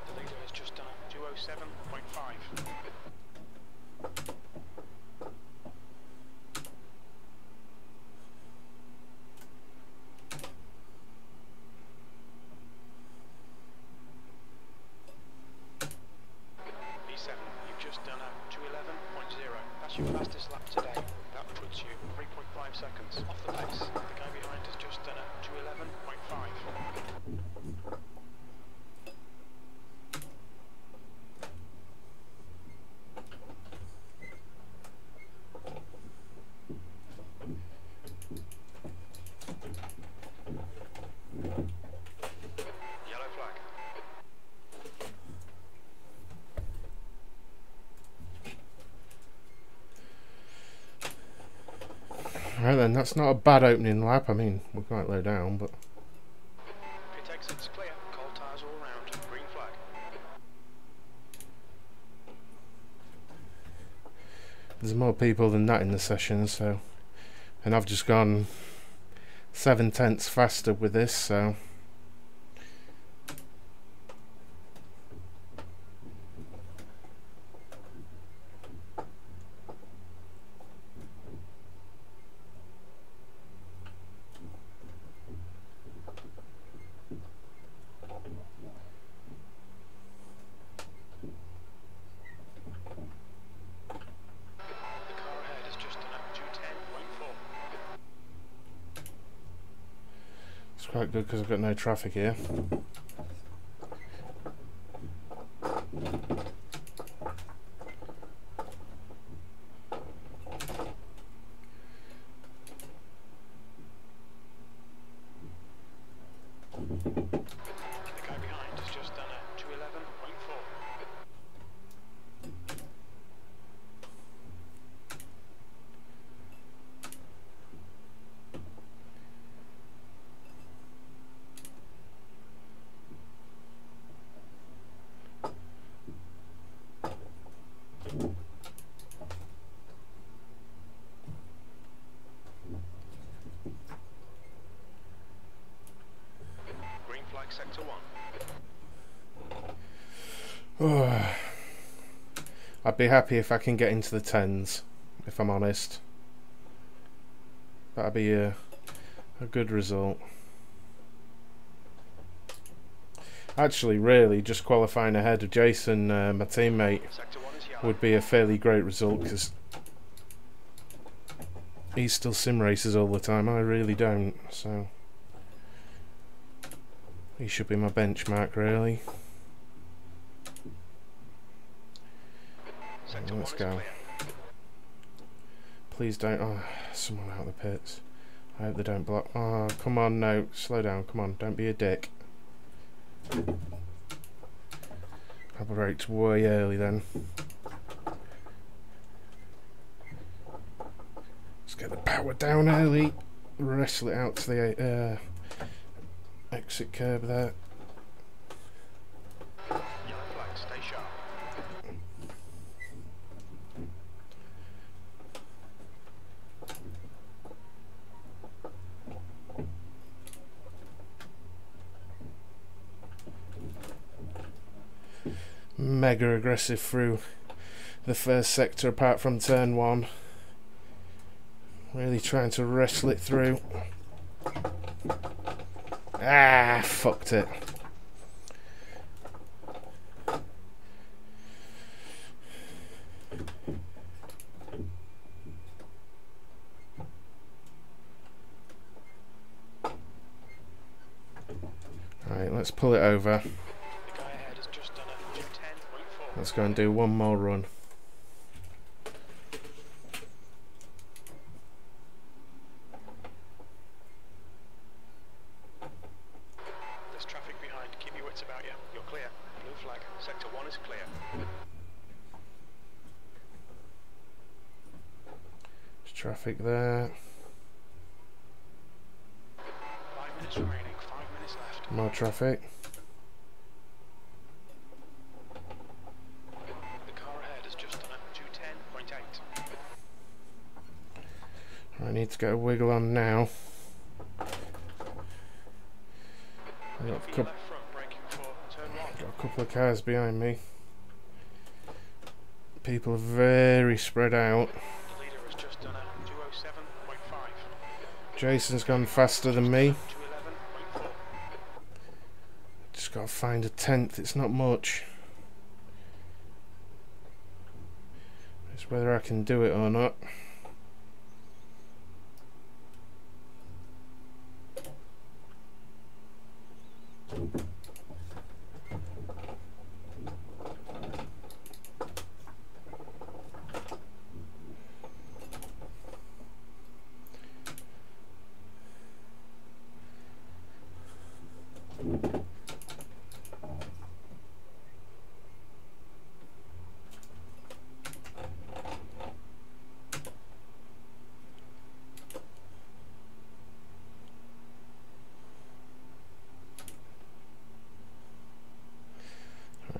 S2: The leader has just done a 207.5. B7, you've just done a 211.0. That's your fastest lap today. That puts you 3.5 seconds off the pace. The guy behind has just done a 211.5. Yellow flag.
S1: Right then, that's not a bad opening lap. I mean, we're quite low down, but
S2: Pit exit's clear. Cold tyres all round. Green flag.
S1: there's more people than that in the session, so, and I've just gone 7/10 faster with this, so quite good because I've got no traffic here.
S2: The guy behind has just done a 2:11.4. Green flag sector 1.
S1: Oh, I'd be happy if I can get into the 10s, if I'm honest. That'd be a good result. Actually, really, just qualifying ahead of Jason, my teammate,
S2: Sector 1 is yellow.
S1: would be a fairly great result because he still sim races all the time. I really don't, so he should be my benchmark, really.
S2: Sector 1
S1: Let's
S2: is
S1: go.
S2: clear.
S1: Please don't. Oh, someone out of the pits. I hope they don't block. Oh, come on, no. Slow down. Come on, don't be a dick. I braked way early then. Let's get the power down early. Wrestle it out to the exit curb there.
S2: Yellow flag, stay sharp.
S1: Mega aggressive through the first sector apart from turn 1. Really trying to wrestle it through. Ah, fucked it. Right, let's pull it over.
S2: The guy ahead has just done a 2:10.4.
S1: Let's go and do one more run.
S2: There's traffic behind. Keep your wits about you. You're clear. Blue flag. Sector 1 is clear.
S1: There's traffic there.
S2: 5 minutes remaining. 5 minutes left.
S1: More traffic.
S2: The car ahead has just done a 2:10.8.
S1: I need to get a wiggle on now. I've got a
S2: For your
S1: couple,
S2: left front, braking for turn 1.
S1: got a couple of cars behind me. People are very spread out.
S2: The leader has just done a 2:07.5.
S1: Jason's gone faster than me.
S2: 2:11.4.
S1: Just got to find a 10th. It's not much. It's whether I can do it or not.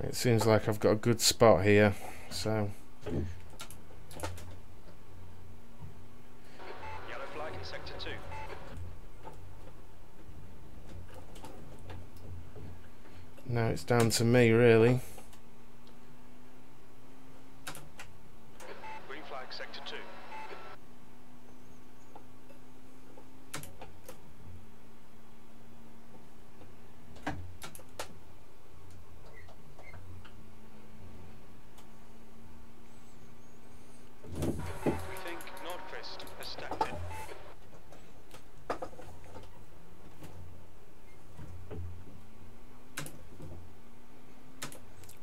S1: It seems like I've got a good spot here, so
S2: Yellow flag in sector 2.
S1: now it's down to me really.
S2: Green flag sector 2. We think Nordqvist has stacked it.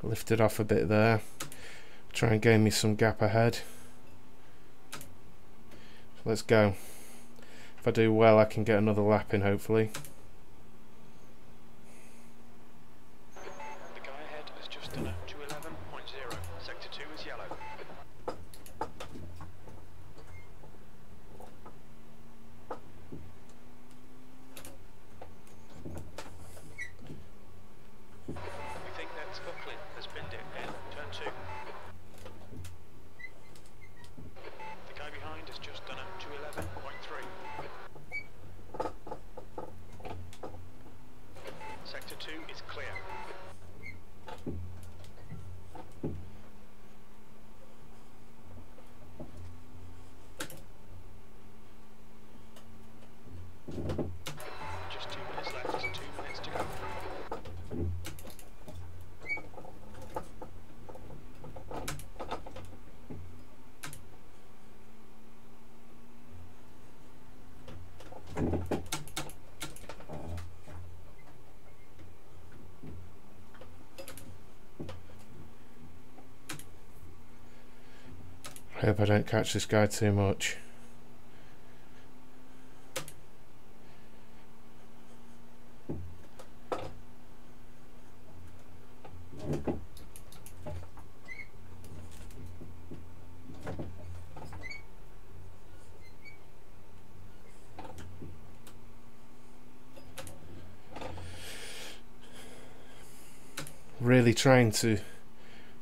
S1: Lifted off a bit there. Try and gain me some gap ahead. So let's go. If I do well, I can get another lap in, hopefully.
S2: The guy ahead has just done a 2:11.0. Sector 2 is yellow. We think that's Buckley has binned it in turn 2. The guy behind has just done a 2:11.3. Sector 2 is clear. Just 2 minutes left, 2 minutes to go.
S1: I hope I don't catch this guy too much. Really trying to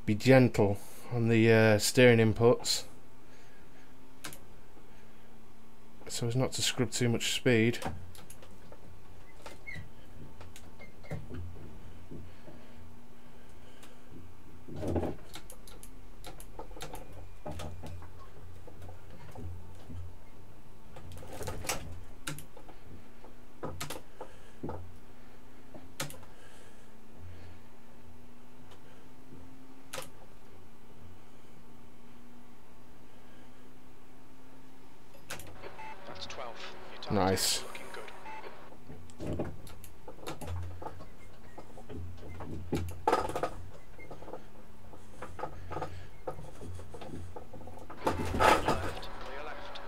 S1: be gentle on the steering inputs so as not to scrub too much speed.
S2: That's 12. Your time's
S1: Nice.
S2: looking good. Left, clear left.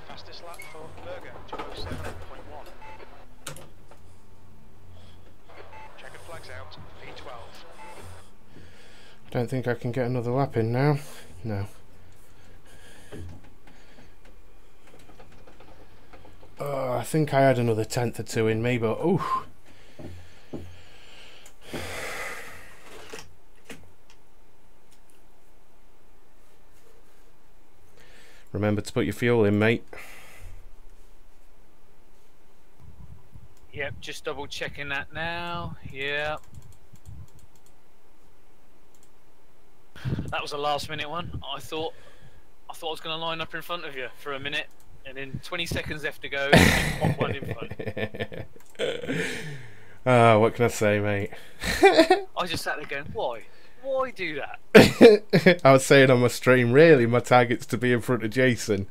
S2: Fastest lap for Berger, 2:07.1. Checkered flags out, P12.
S1: I don't think I can get another lap in now. No. I think I had another tenth or two in me, but ooh. Remember to put your fuel in, mate.
S8: Yep, just double checking that now. Yeah. That was a last minute one. I thought I was going to line up in front of you for a minute, and then 20 seconds left to go, pop one in front.
S1: What can I say, mate?
S8: I just sat there going, why? Why do that?
S1: I was saying on my stream, really, my target's to be in front of Jason.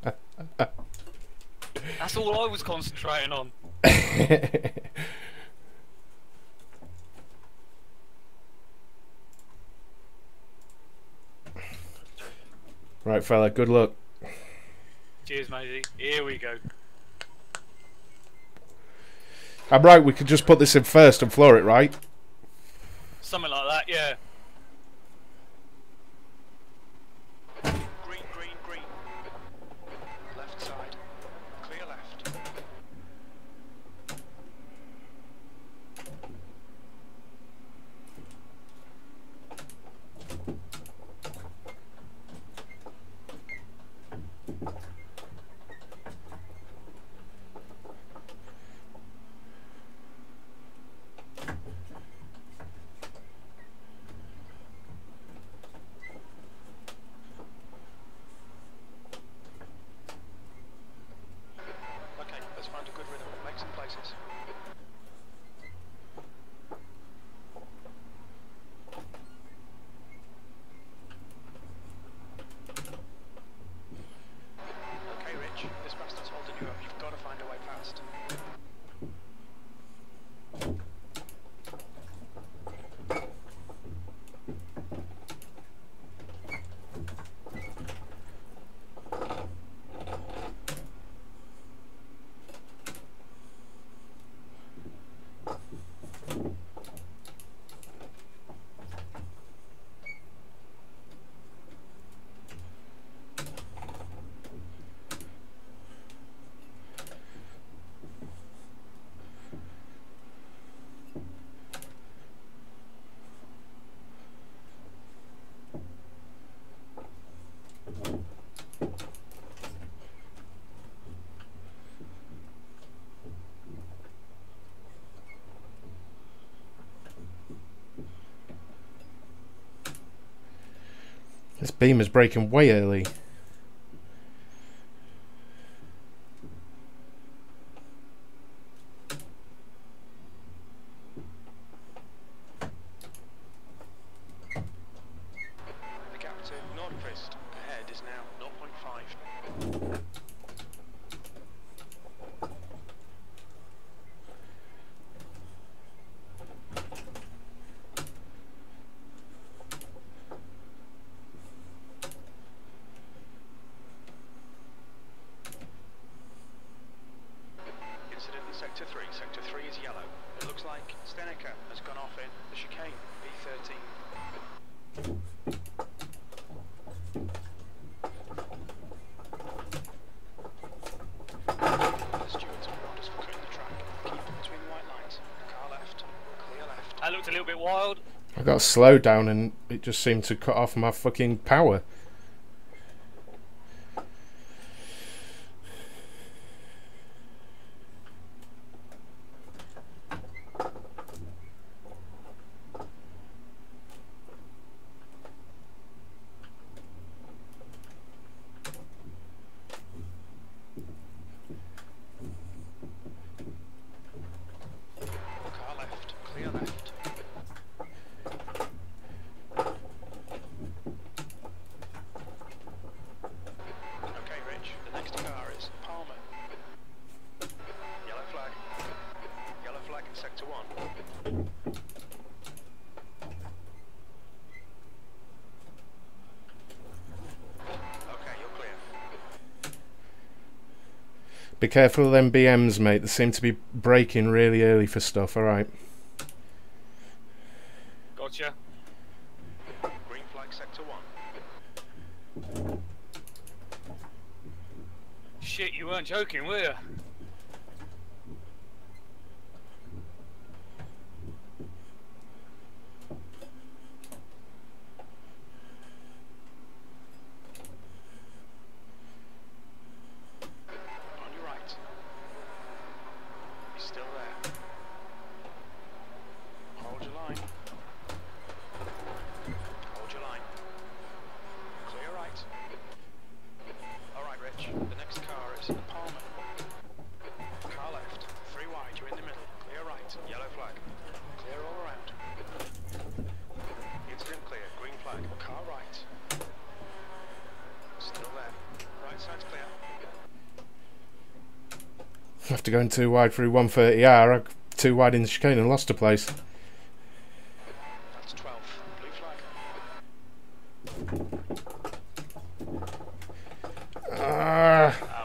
S8: That's all I was concentrating on.
S1: Right, fella, good luck.
S8: Cheers, matey. Here we go.
S1: I'm right, we could just put this in first and floor it, right?
S8: Something like that, yeah.
S2: Green, green, green. Left side. Clear left.
S1: This beam is braking way early.
S2: The gap to Nordqvist ahead is now 0.5. Incident in Sector 3. Sector 3 is yellow. It looks like Stenica has gone off in the chicane, B13. The stewards have warned us for cutting the track. Keep between the white lines. Car left. Clear left.
S8: That looked a little bit wild.
S1: I got slowed down and it just seemed to cut off my fucking power.
S2: Car left. Clear left. Okay, Rich. The next car is Palmer. Yellow flag. Yellow flag in Sector 1. Okay, you're clear.
S1: Be careful of them BMs, mate. They seem to be braking really early for stuff. Alright.
S8: Gotcha.
S2: Green flag Sector 1.
S8: Shit, you weren't joking, were you?
S2: On your right. He's still there. Hold your line. Hold your line. Clear right. Alright, Rich. The next car is Palmer. Car left. 3 wide. You're in the middle. Clear right. Yellow flag. Clear all around. Incident clear. Green flag. Car right. Still there. Right side's clear.
S1: After going too wide through 130R, I got too wide in the chicane and lost a place.
S2: That's 12. Blue flag.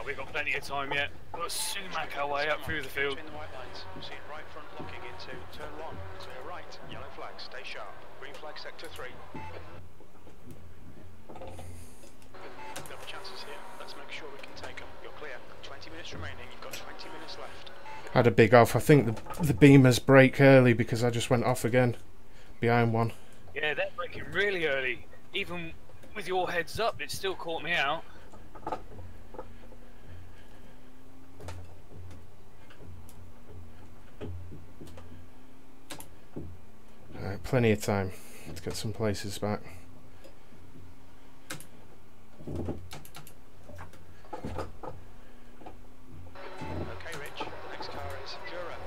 S8: We've got plenty of time yet. We'll soon make our way up through the field.
S2: Between the white lines. See it right front locking into turn 1. Clear right. Yellow flag. Stay sharp. Green flag Sector 3. Got the chances here. Let's make sure we can take them. You're clear. 20 minutes remaining. You've got 20 minutes left.
S1: I had a big off. I think the beamers brake early because I just went off again. Behind one.
S8: Yeah, they're braking really early. Even with your heads up, it still caught me out.
S1: Alright, plenty of time. Let's get some places back.
S2: Okay, Rich. The next car is Jura.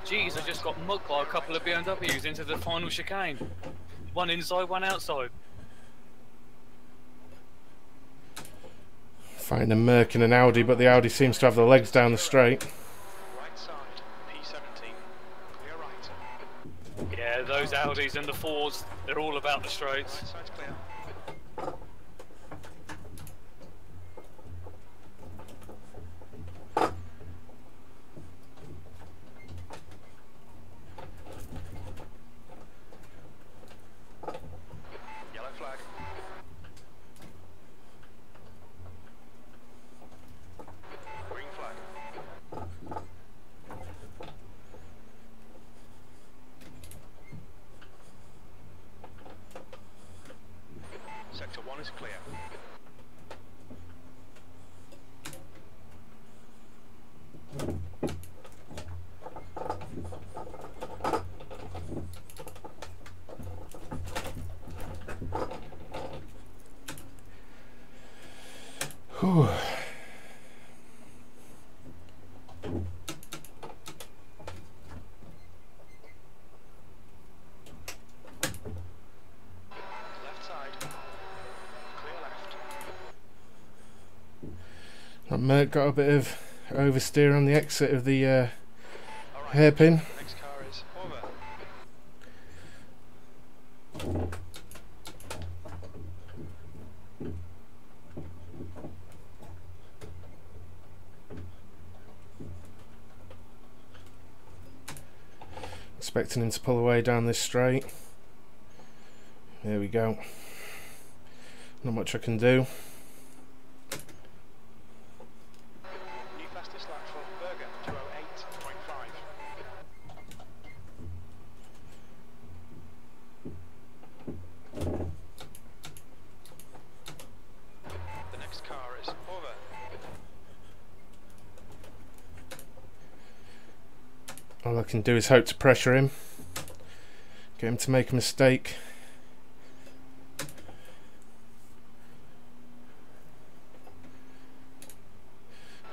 S8: Jeez, I just got mugged by a couple of BMWs into the final chicane. One inside, one outside.
S1: Find a Merc and an Audi, but the Audi seems to have the legs down the straight.
S2: Right side, P17. Clear right.
S8: Yeah, those Audis and the Fords, they're all about the straights.
S2: Right side's clear. Yellow flag. Green flag. Sector 1 is clear.
S1: Whew.
S2: Left side. Clear left.
S1: That Merc got a bit of oversteer on the exit of the
S2: Alright.
S1: hairpin.
S2: Next car is over.
S1: Expecting him to pull away down this straight. There we go. Not much I can do.
S2: New fastest lap for Berger, 208.5. The next car is over.
S1: All I can do is hope to pressure him. Get him to make a mistake.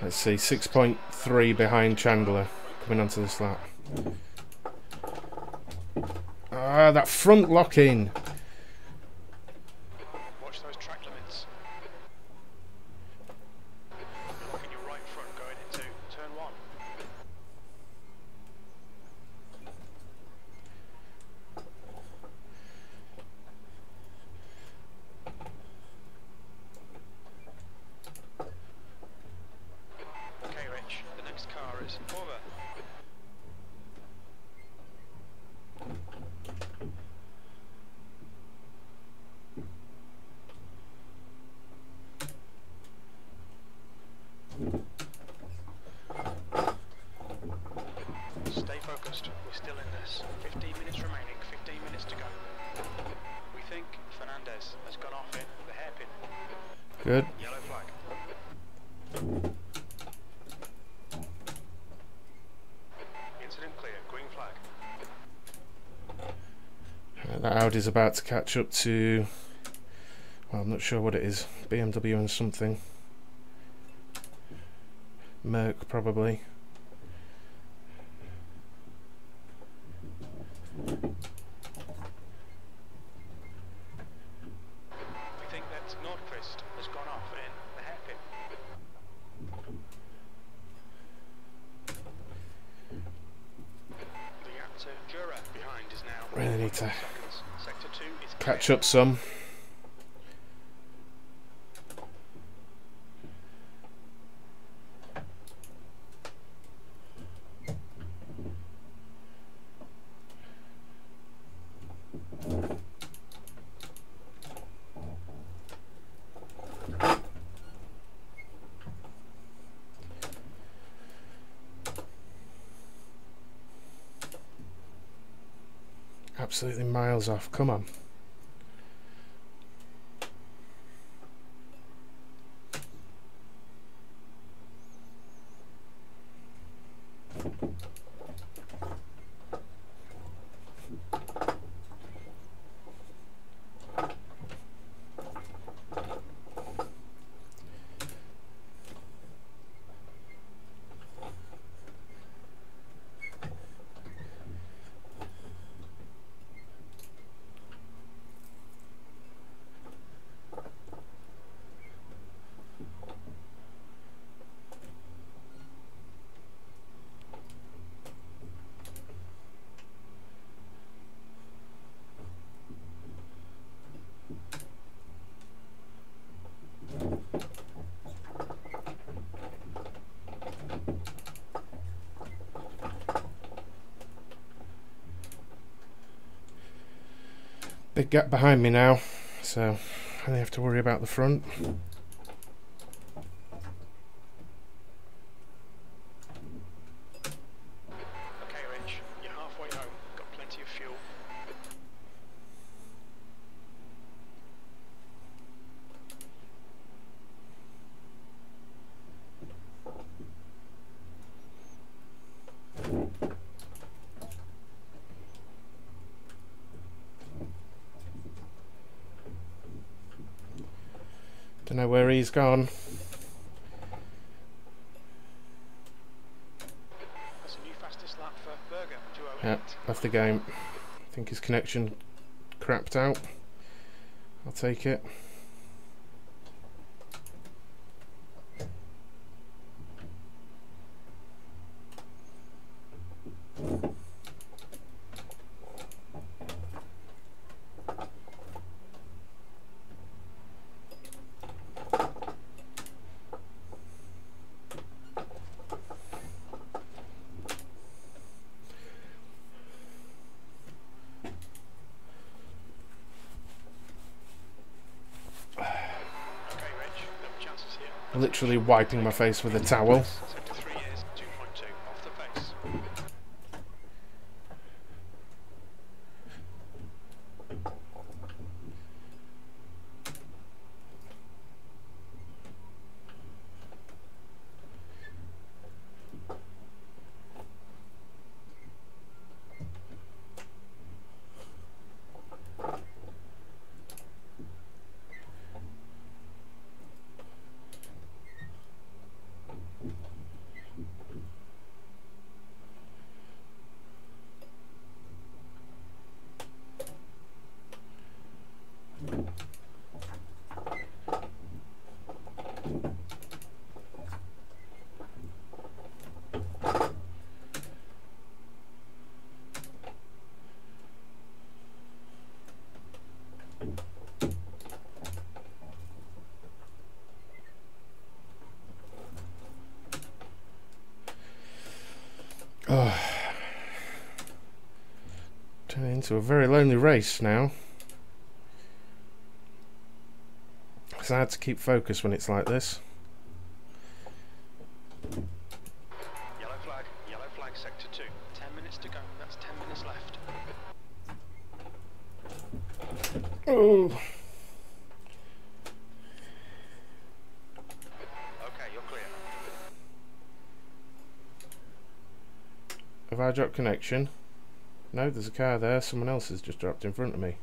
S1: Let's see, 6.3 behind Chandler coming onto this lap. Ah, that front lock in.
S2: Watch those track limits. Lock in your right front going into turn 1. Okay, Rich, the next car is over. Stay focused, we're still in this. 15 minutes remaining, 15 minutes to go. We think Fernandez has gone off in the hairpin.
S1: Good.
S2: Yellow flag. Incident clear, green flag.
S1: That Audi's about to catch up to, well, I'm not sure what it is, BMW and something. Merc probably.
S2: We think that Nordqvist has gone off in the hairpin. The gap to Jura behind is now
S1: Really need to
S2: seconds. Sector 2 is
S1: catch
S2: clear.
S1: up some. Absolutely miles off, come on. big gap behind me now, so I only have to worry about the front.
S2: Okay, Rich, you're halfway home. Got plenty of fuel.
S1: Don't know where he's gone.
S2: That's a new fastest lap for Berger. 2:08.
S1: Yeah, left the game. I think his connection crapped out. I'll take it.
S2: Okay, Rich, no chances here.
S1: Literally wiping my face with a towel.
S2: Sector 3 is 2.2 off the pace. Oh. Turning into a very lonely race now. It's hard to keep focus when it's like this. Yellow flag, sector 2. 10 minutes to go. That's 10 minutes left.
S1: Oh.
S2: Okay, you're clear.
S1: Have I dropped connection? No, there's a car there. Someone else has just dropped in front of me.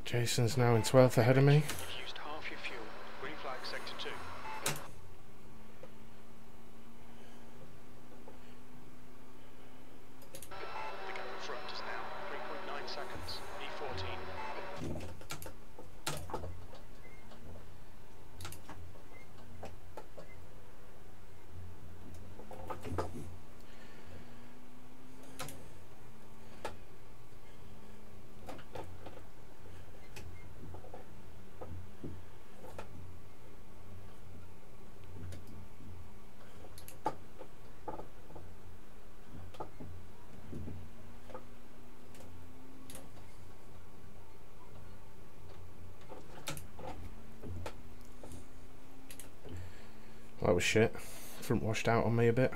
S1: Jason's now in 12th ahead of me.
S2: You've used half your fuel. Green flag, sector 2. The gap in front is now 3.9 seconds. E14.
S1: That was shit. Front washed out on me a bit.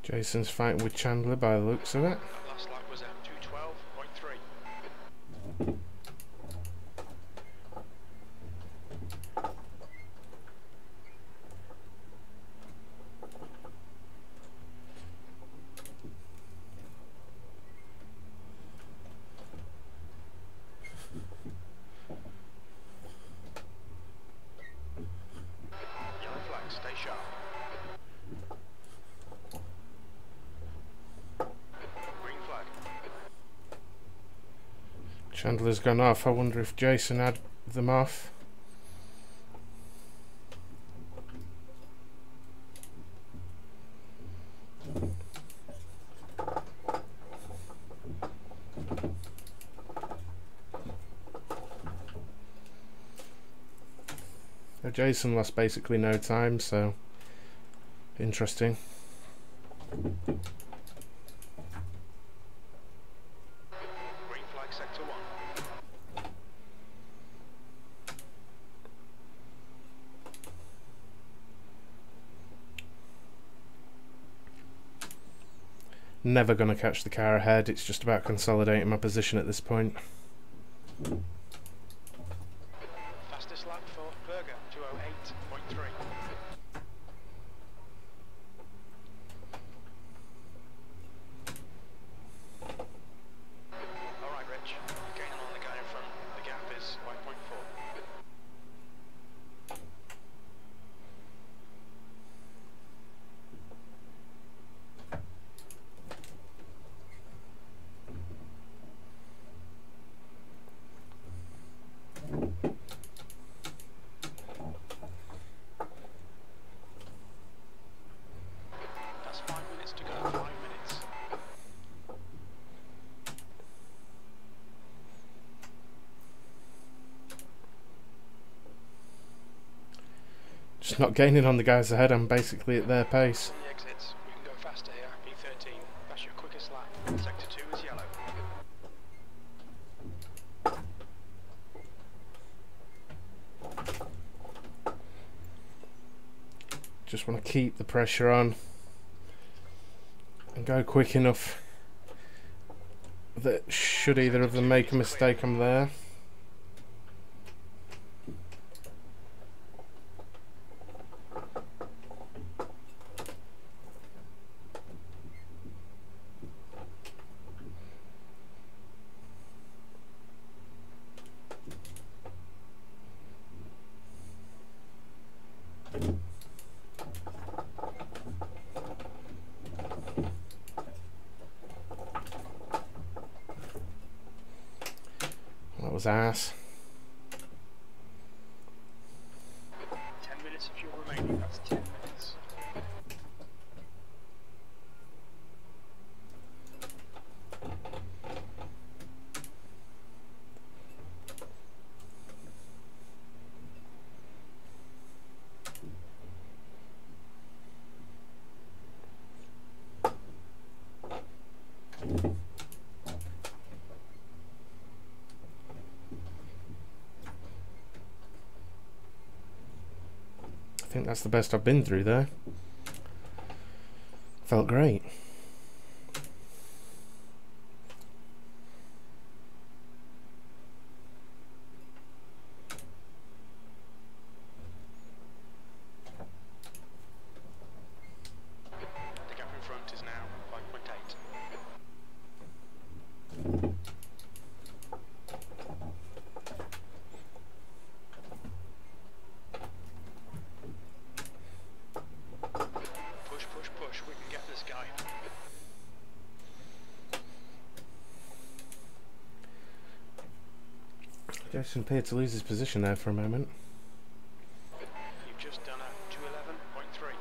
S1: Jason's fighting with Chandler by the looks of it.
S2: That last lap was at 212.3. Yellow flag, stay sharp. Green flag.
S1: Chandler's gone off. I wonder if Jason had them off. So Jason lost basically no time, so interesting.
S2: Green flag, sector 1.
S1: Never going to catch the car ahead. It's just about consolidating my position at this point.
S2: Fastest lap for Berger, 208.3. Alright Rich, you're gaining on the guy in front. The gap is 5.4. That's 5 minutes to go, 5 minutes.
S1: Just not gaining on the guys ahead. I'm basically at their pace.
S2: On the exits, we can go faster here. P13, that's your quickest lap. Sector 2 is yellow.
S1: Just want to keep the pressure on and go quick enough that should either of them make a mistake, I'm there. That was ass.
S2: 10 minutes of fuel remaining, that's 10 minutes.
S1: I think that's the best I've been through there. Felt great.
S2: The gap in front is now 5.8. Push, push, push, we can get this guy.
S1: Jason appeared to lose his position there for a moment.
S2: You've just done a 211.3.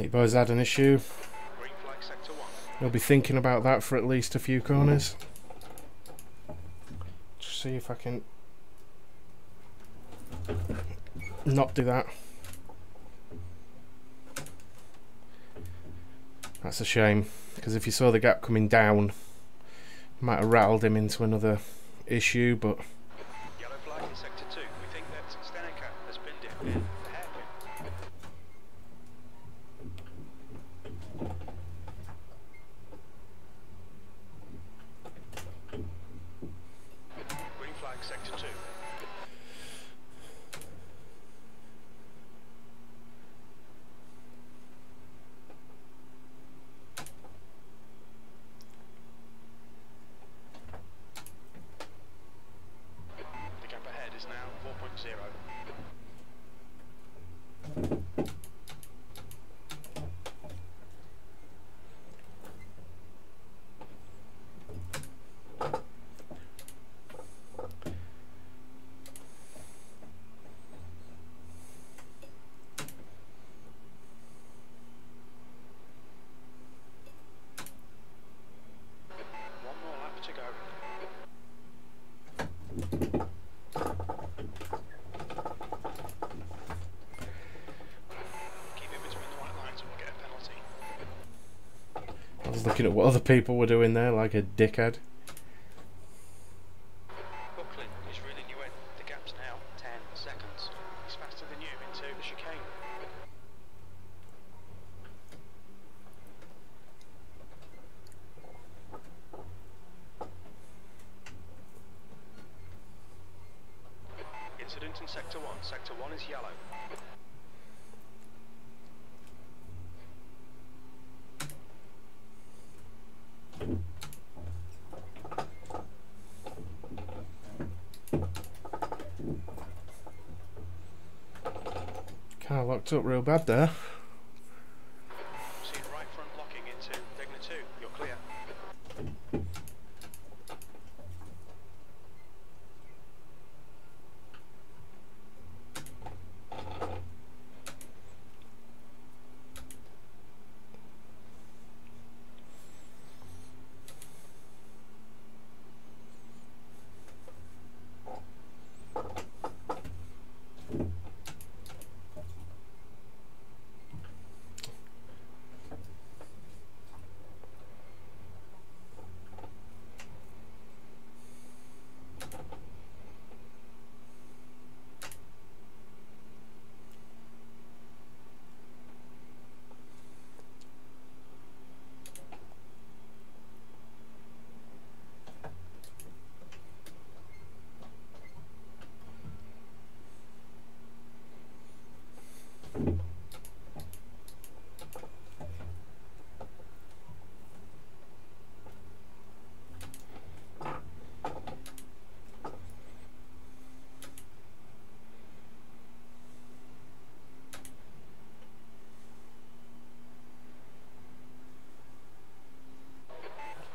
S1: You boys had an issue.
S2: Green flag sector 1.
S1: You'll be thinking about that for at least a few corners. Just see if I can not do that. That's a shame, because if you saw the gap coming down, might have rattled him into another issue, but
S2: Yellow flag in sector 2. We think that Stenica has binned it in the hairpin. Green flag sector 2. The gap ahead is now 4.0. One more lap to go. Keep it between the white lines or we'll get a penalty.
S1: I was looking at what other people were doing there like a dickhead.
S2: Buckley is reeling you in. The gap's now 10 seconds. He's faster than you into the chicane. Incident in sector 1. Sector 1 is yellow.
S1: Car locked up real bad there.
S2: See right front locking into Degner 2. You're clear.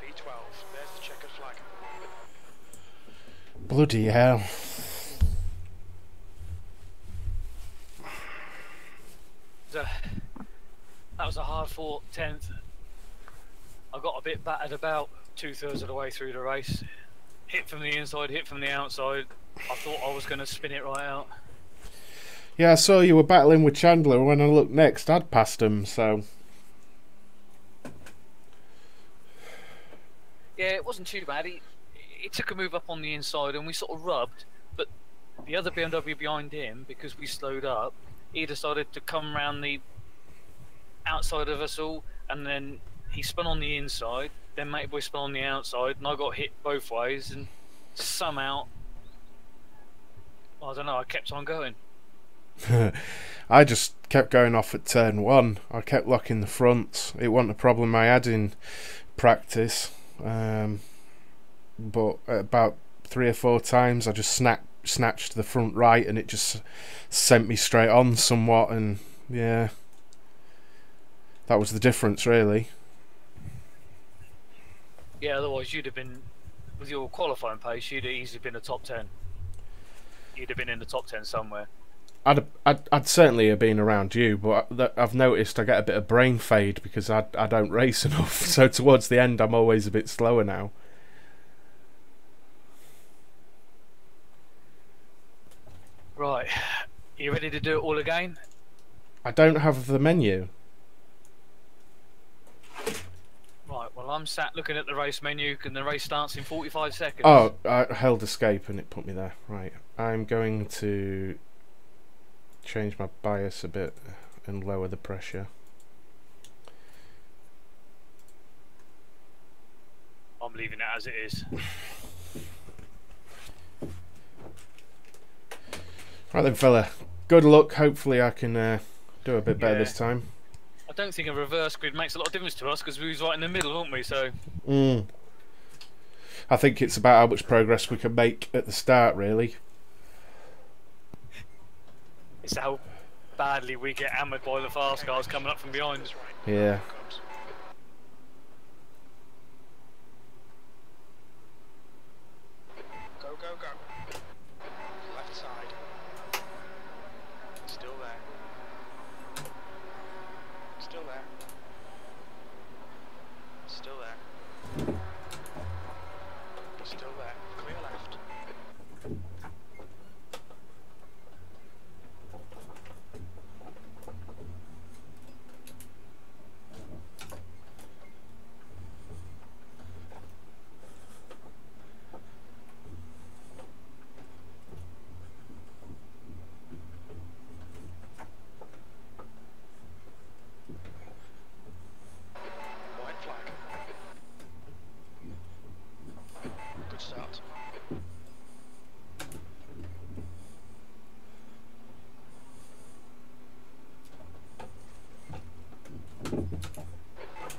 S2: P12. There's the checkered flag.
S1: Bloody hell.
S8: That was a hard fought 10th. I got a bit battered about 2/3 of the way through the race. Hit from the inside, hit from the outside. I thought I was going to spin it right out.
S1: Yeah, I saw you were battling with Chandler. When I looked next, I'd passed him, so...
S8: Yeah, it wasn't too bad. He took a move up on the inside and we sort of rubbed, but the other BMW behind him, because we slowed up, he decided to come round the outside of us all, and then he spun on the inside, then Matey Boy spun on the outside, and I got hit both ways, and somehow, I don't know, I kept on going.
S1: I just kept going off at turn 1. I kept locking the fronts. It wasn't a problem I had in practice, but about 3 or 4 times I just snatched the front right and it just sent me straight on somewhat, and yeah, that was the difference really.
S8: Yeah, otherwise you'd have been, with your qualifying pace, you'd have easily been a top 10. You'd have been in the top 10 somewhere.
S1: I'd certainly have been around you, but I've noticed I get a bit of brain fade because I don't race enough. So towards the end, I'm always a bit slower now.
S8: Right, you ready to do it all again?
S1: I don't have the menu.
S8: Right, well I'm sat looking at the race menu and the race starts in 45 seconds.
S1: Oh, I held escape and it put me there. Right, I'm going to change my bias a bit and lower the pressure.
S8: I'm leaving it as it is.
S1: Right then, fella. Good luck. Hopefully I can do a bit better this time.
S8: I don't think a reverse grid makes a lot of difference to us because we was right in the middle, weren't we? So.
S1: I think it's about how much progress we can make at the start, really.
S8: It's how badly we get hammered by the fast cars coming up from behind.
S1: Yeah.
S2: Go, go, go. Left side. Still there. Still there. Still there. Still there. Clear left. White flag. Good start.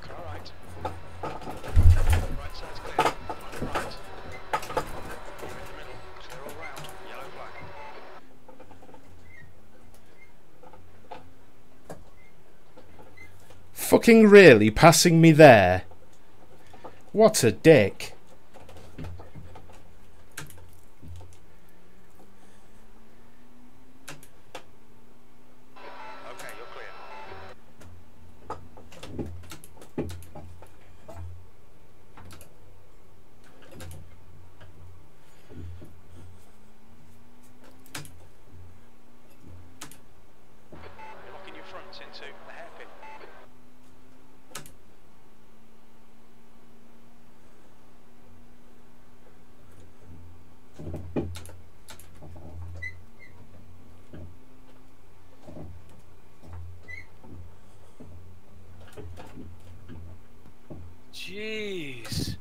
S2: Car right. Right side's clear. On right. In the middle. Clear all round. Yellow flag.
S1: Fucking really passing me there? What a dick.
S2: Okay, you're clear. You're locking your fronts into the hairpin.
S8: Jeez.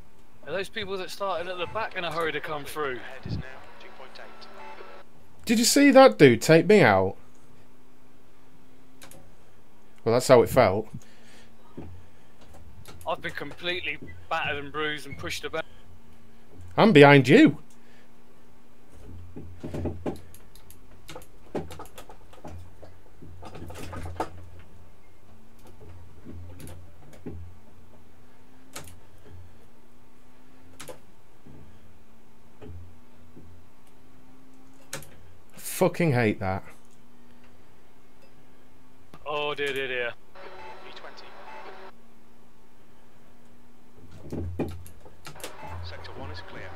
S8: Are those people that started at the back in a hurry to come through?
S2: Ahead is now 2.8.
S1: Did you see that dude take me out? Well, that's how it felt.
S8: I've been completely battered and bruised and pushed about.
S1: I'm behind you. Fucking hate that.
S8: Oh dear, dear, dear.
S2: E20. Sector 1 is clear.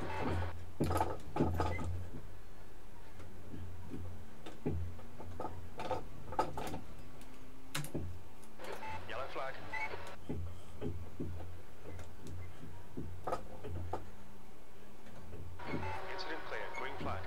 S2: Yellow flag. Incident clear. Green flag.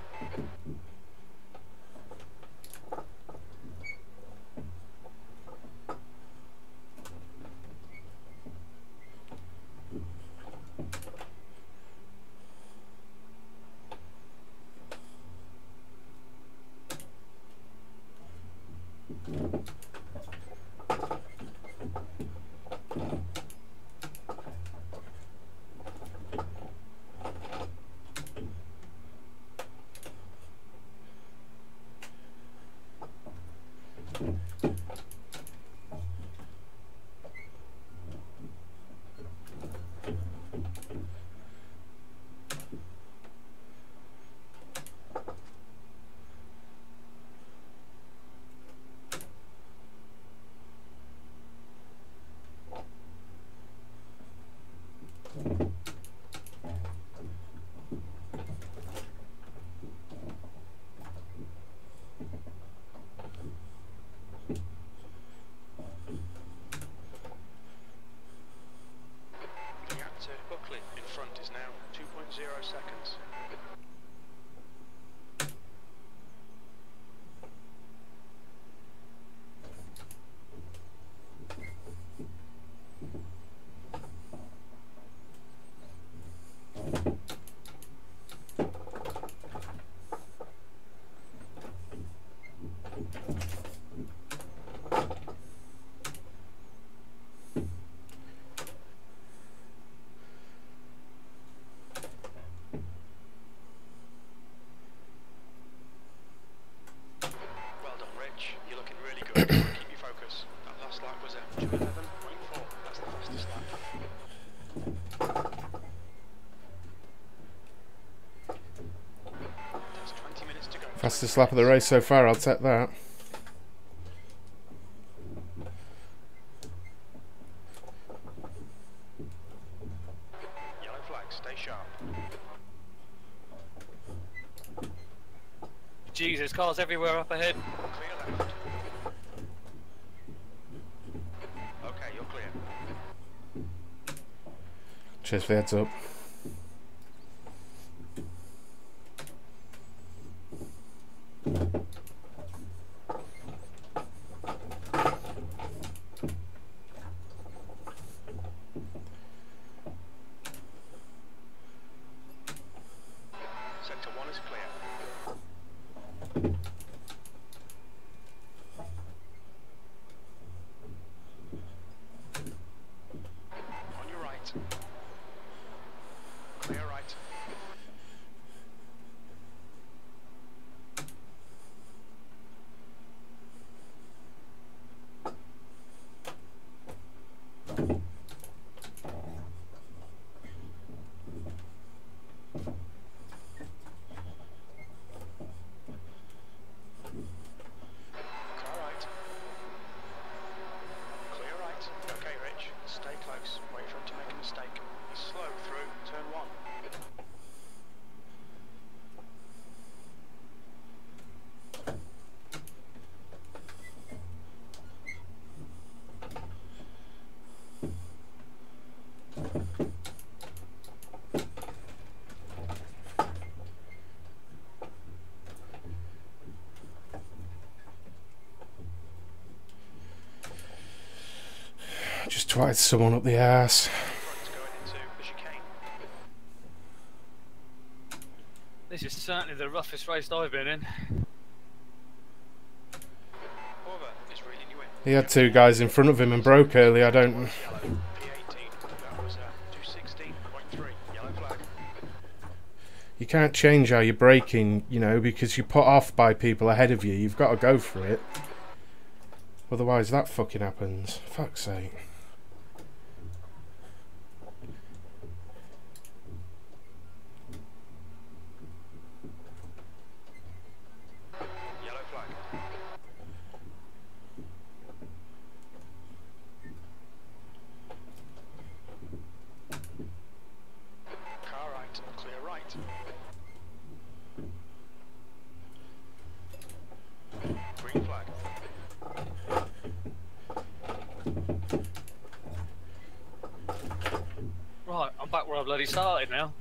S1: Fastest lap of the race so far, I'll take that.
S2: Yellow flag, stay sharp.
S8: Jesus, cars everywhere up ahead.
S2: Clear left. Okay, you're clear.
S1: Cheers for the heads up.
S2: Sector 1 is clear. On your right. Clear right. Car right. Clear right. Okay, Rich. Stay close. Wait for him to make a mistake. Slow through turn 1.
S1: Just twatted someone up the arse.
S2: Front's going into the chicane.
S8: This is certainly the roughest race I've been in.
S2: Horvath is reading you in.
S1: He had two guys in front of him and broke early. I don't.
S2: Yellow. P18. That was 216.3. Yellow flag.
S1: You can't change how you're braking, you know, because you're put off by people ahead of you. You've got to go for it. Otherwise, that fucking happens. Fuck's sake.
S2: Yellow flag. Car right. Clear right. Green flag.
S8: Right, I'm back where I bloody started now.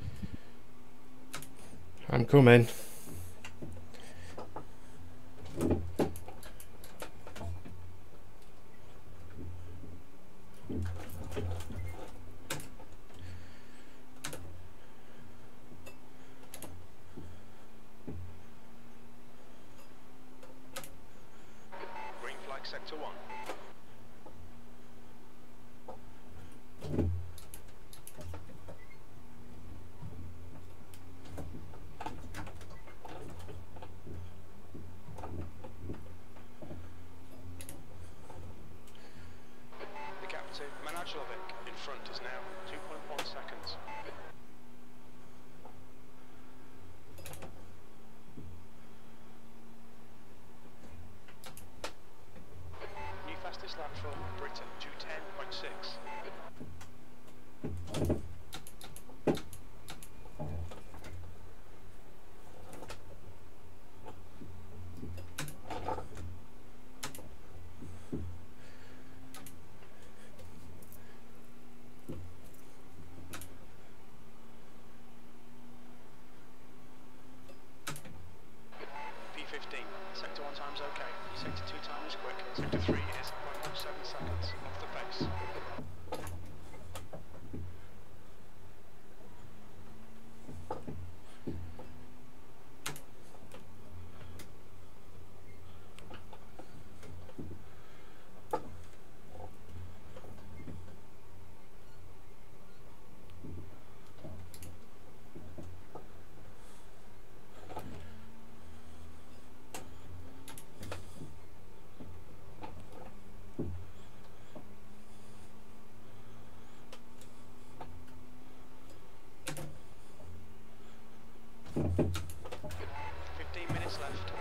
S1: I'm coming.
S2: Green flag sector 1. The gap to Manajlovic in front is now 2.1 seconds. New fastest lap for Britain, 210.6. P15, sector 1 time's okay, sector 2 time is quick, sector 3 is 0.07 seconds off the pace. left.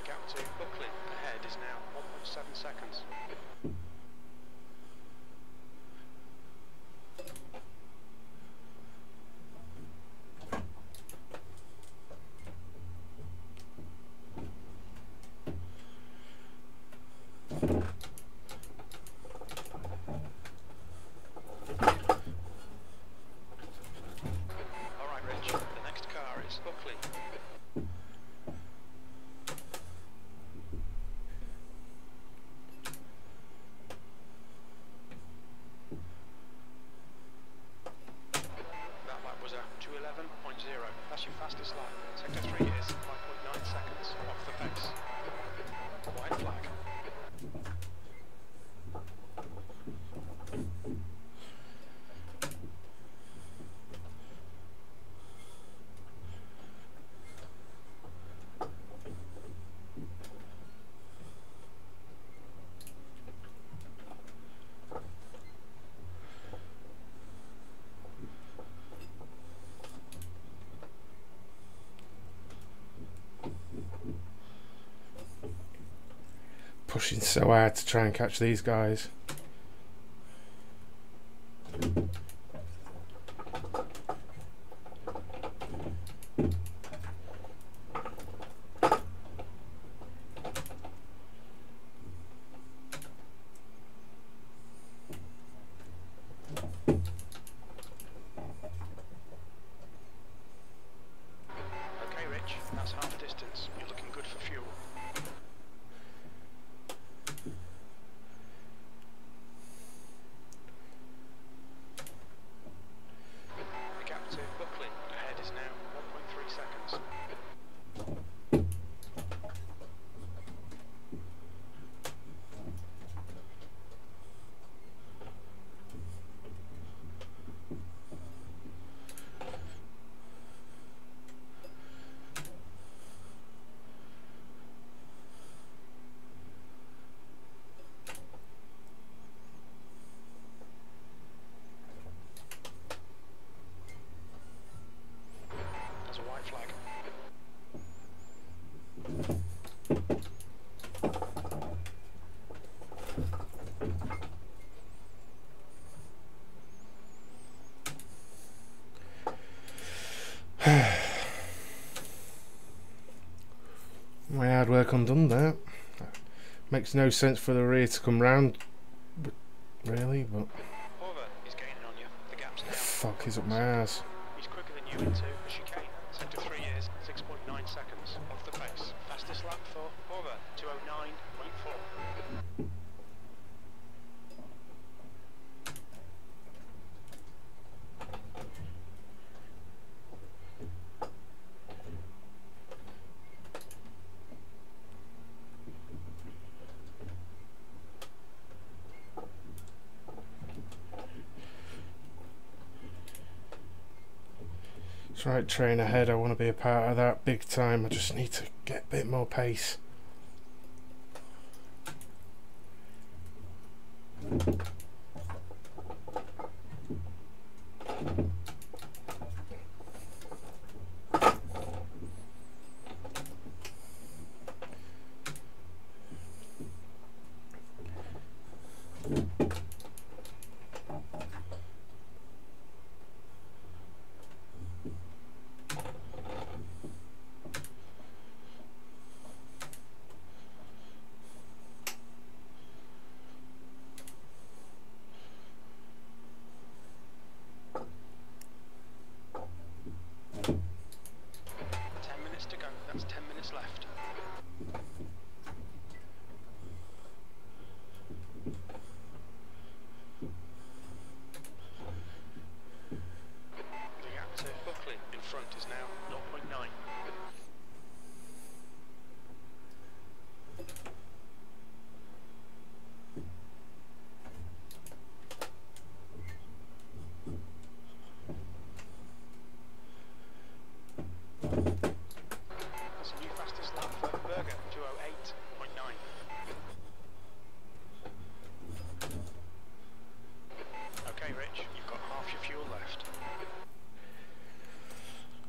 S2: Gap to Buckley ahead is now 1.7 seconds. Alright Rich, the next car is Buckley. That lap was a 2:11.0. That's your fastest lap. Sector 3 is 5.9 seconds off the pace. White flag.
S1: Pushing so hard to try and catch these guys.
S2: Okay Rich, that's half a distance. You're looking good for fuel. The gap to Buckley ahead is now 1.3 seconds. There's a white flag.
S1: My hard work undone that. Makes no sense for the rear to come round, really, but
S2: Hover is gaining on you. The gap's now.
S1: fuck is up my ass.
S2: He's quicker than you into the chicane. Sector 3 is 6.9 seconds off the pace. Fastest lap for Hover, 2:09.4.
S1: That's right, train ahead. I want to be a part of that big time. I just need to get a bit more pace.
S2: That's 10 minutes left. The gap to Buckley in front is now 0.9. That's a new fastest lap for Berger, 2:08.9. Okay, Rich, you've got half your fuel left.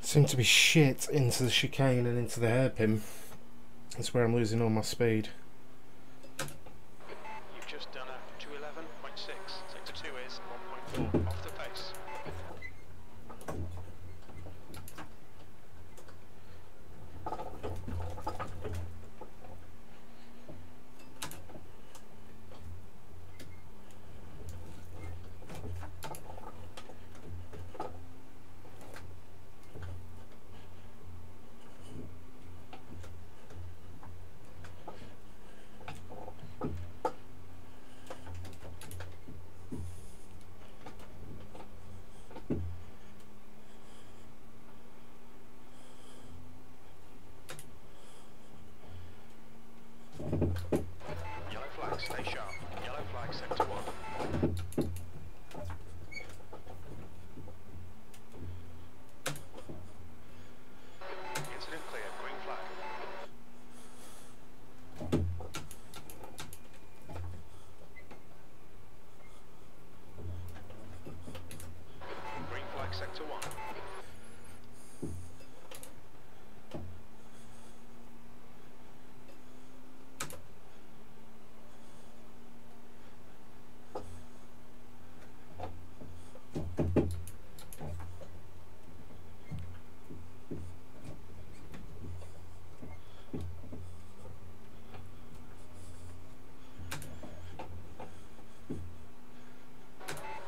S1: Seem to be shit into the chicane and into the hairpin. That's where I'm losing all my speed.
S2: You've just done a 2:11.6. Sector 2 is 1.4 off the pace. Yellow flag, stay sharp. Yellow flag, sector 1. Incident clear, green flag. Green flag, sector 1.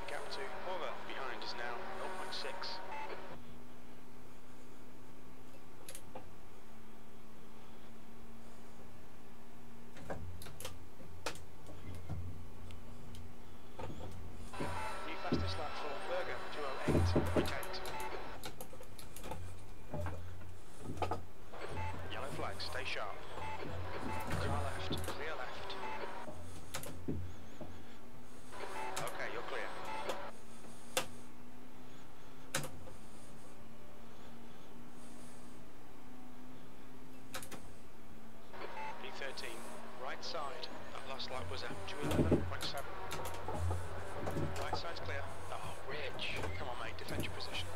S2: Gap to Horvath behind is now 0.6. New fastest lap for Berger, 2:08.8. Yellow flag, stay sharp. Car left, clear left. Okay, you're clear. P13, right side. That last lap was at 2:11.7. Right side's clear. Oh, Rich. Come on, mate, defend your position.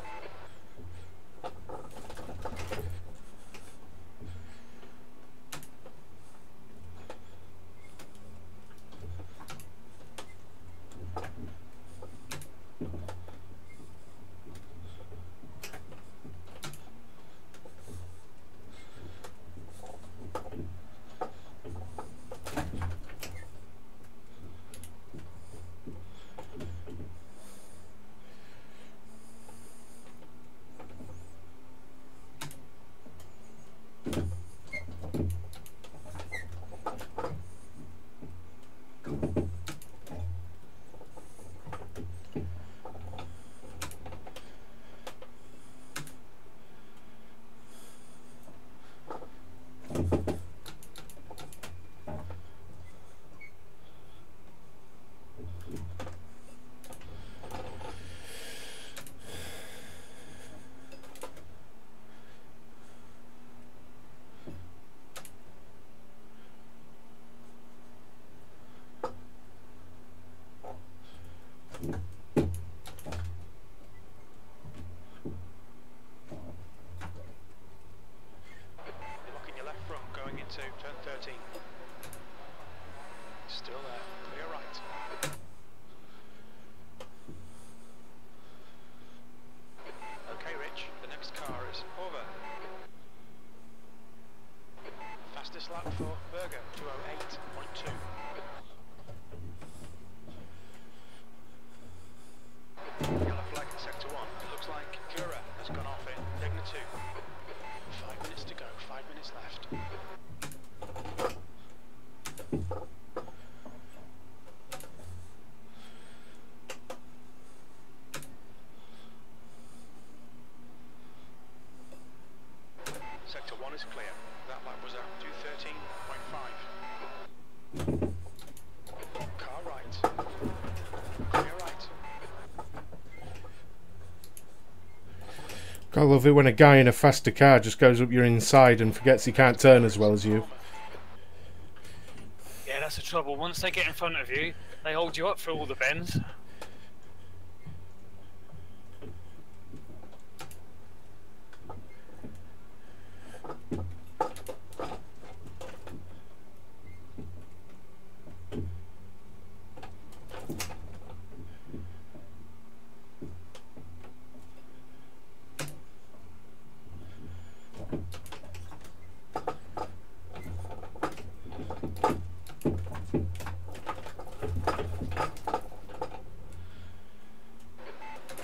S2: Locking your left front going into turn 13. Still there, clear right. Okay, Rich, the next car is over. Fastest lap for Berger, 2:08.2. Yellow flag in sector 1. It looks like Jura has gone off in Degna 2. 5 minutes to go, 5 minutes. Sector 1 is clear. That lap was at 2:13.5. Car right. Clear right.
S1: I love it when a guy in a faster car just goes up your inside and forgets he can't turn as well as you.
S8: Yeah, that's the trouble. Once they get in front of you, they hold you up for all the bends.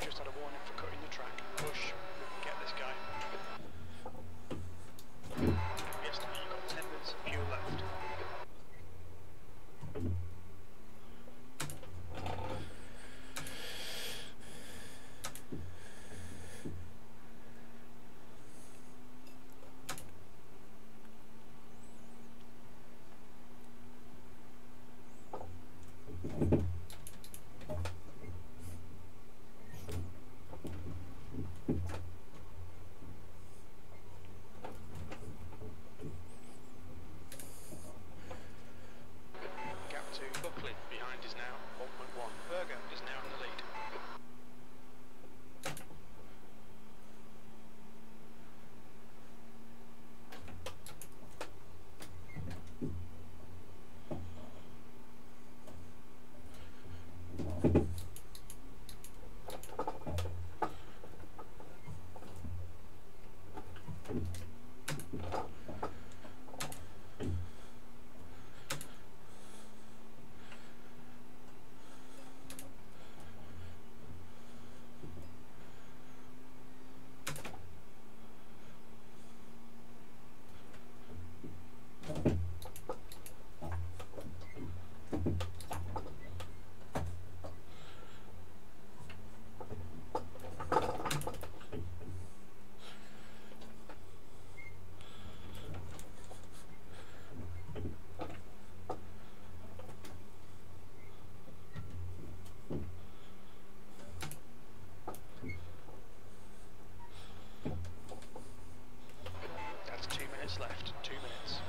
S2: Just had a warning for cutting the track. Push. Get this guy. Yes, you've got 10 minutes of fuel left. Gap to Buckley behind is now 1.1. Berger is now in the lead. That's 2 minutes left. 2 minutes.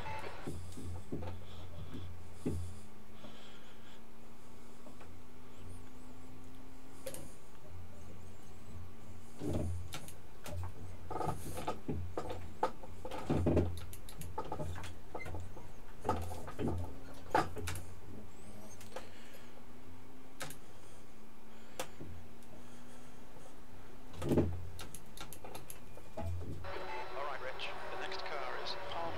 S2: Alright, Rich. The next car is Palmer.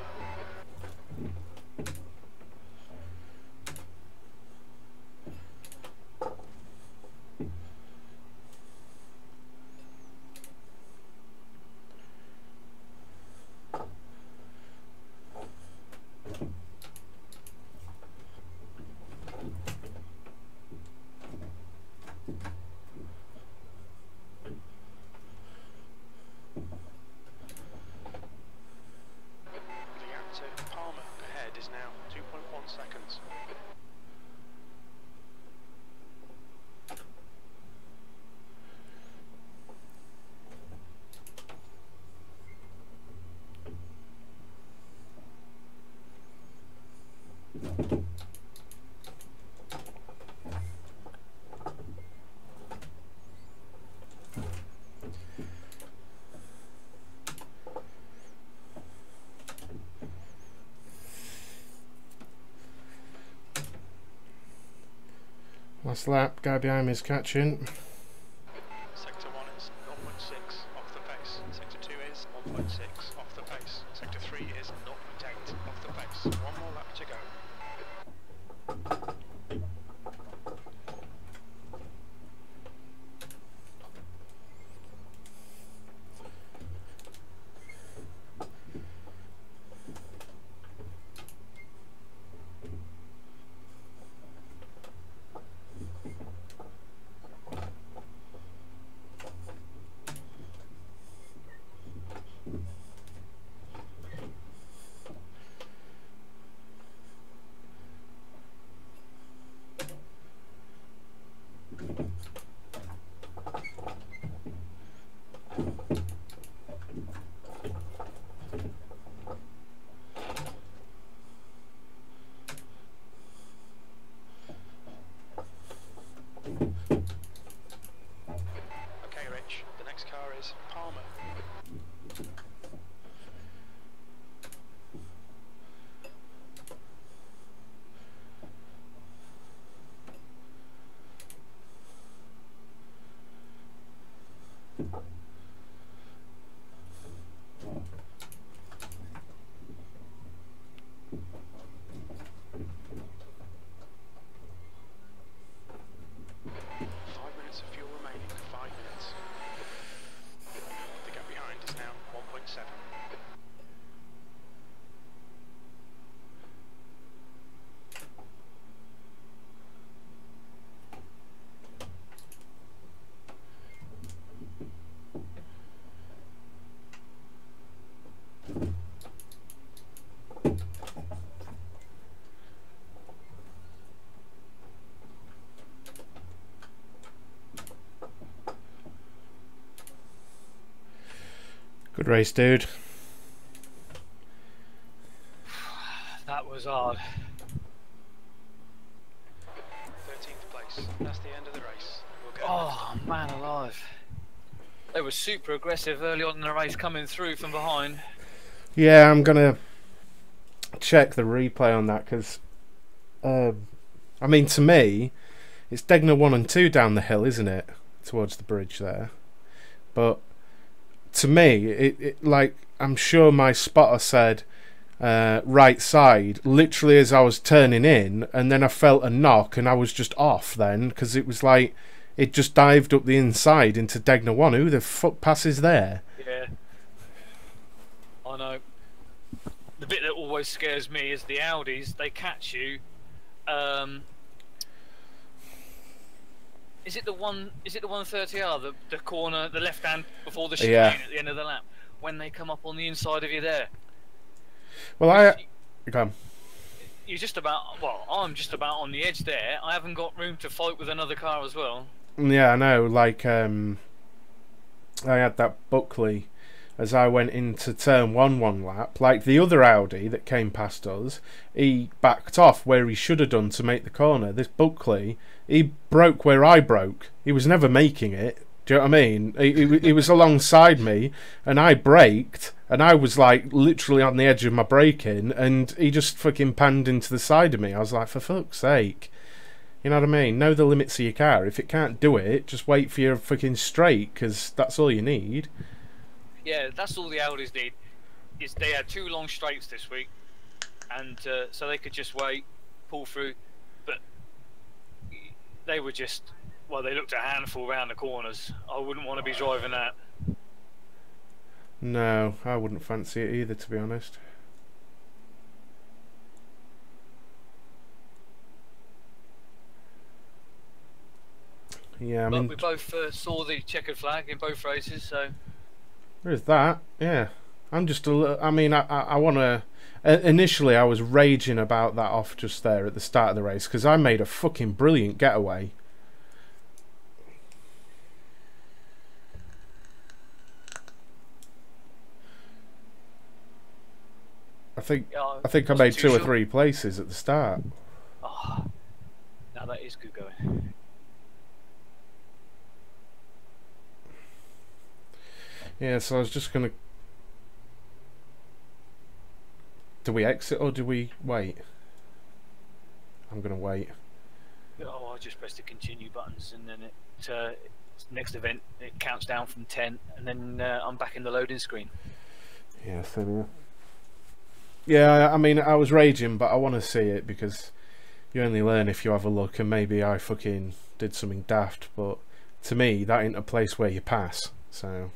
S2: The gap to Palmer ahead is now 2.1 seconds.
S1: Last lap, guy behind me is catching.
S2: Sector 1 is 0.6 off the pace. Sector 2 is 1.6 off the pace. Sector 3 is 0.8 off the pace. One more lap to go.
S1: Good race, dude.
S8: That was hard.
S2: 13th place. That's the end of the race. We'll go.
S8: Oh man alive. They were super aggressive early on in the race coming through from behind.
S1: Yeah, I'm gonna check the replay on that because, I mean, to me, it's Degner 1 and 2 down the hill, isn't it? Towards the bridge there. But to me, it like, I'm sure my spotter said right side, literally as I was turning in, and then I felt a knock and I was just off then because it was like, it just dived up the inside into Degner 1. Who the fuck passes there?
S8: Yeah. I know. The bit that always scares me is the Audis. They catch you. Is it the 130R, the corner, the left hand before the chicane at the end of the lap? When they come up on the inside of you there.
S1: Well,
S8: You're just about. Well, I'm just about on the edge there. I haven't got room to fight with another car as well.
S1: yeah, I know. Like, I had that Buckley as I went into turn 1 lap. Like the other Audi that came past us, he backed off where he should have done to make the corner. This Buckley, he broke where I broke. He was never making it. Do you know what I mean? He was alongside me, and I braked, and I was like literally on the edge of my braking, and he just fucking panned into the side of me. I was like, for fuck's sake. You know what I mean? Know the limits of your car. If it can't do it, just wait for your fucking straight, because that's all you need.
S8: Yeah, that's all the Audis need. Is they had 2 long straights this week, and so they could just wait, pull through. But they were just, well, they looked a handful round the corners. I wouldn't want to be driving that.
S1: No, I wouldn't fancy it either, to be honest. Yeah, I mean,
S8: But we both saw the checkered flag in both races, so.
S1: There's that, yeah. I'm just a little, I mean, I want to... Initially, I was raging about that off just there at the start of the race, because I made a fucking brilliant getaway. I think I made 2 or 3 places at the start.
S8: Oh, now that is good going.
S1: Yeah, so I was just going to... Do we exit or do we wait? I'm going to wait.
S8: Oh, I just press the continue buttons, and then next event it counts down from 10, and then I'm back in the loading screen.
S1: Yeah, same here. Yeah, I mean, I was raging, but I want to see it because you only learn if you have a look, and maybe I fucking did something daft, but to me, that ain't a place where you pass, so...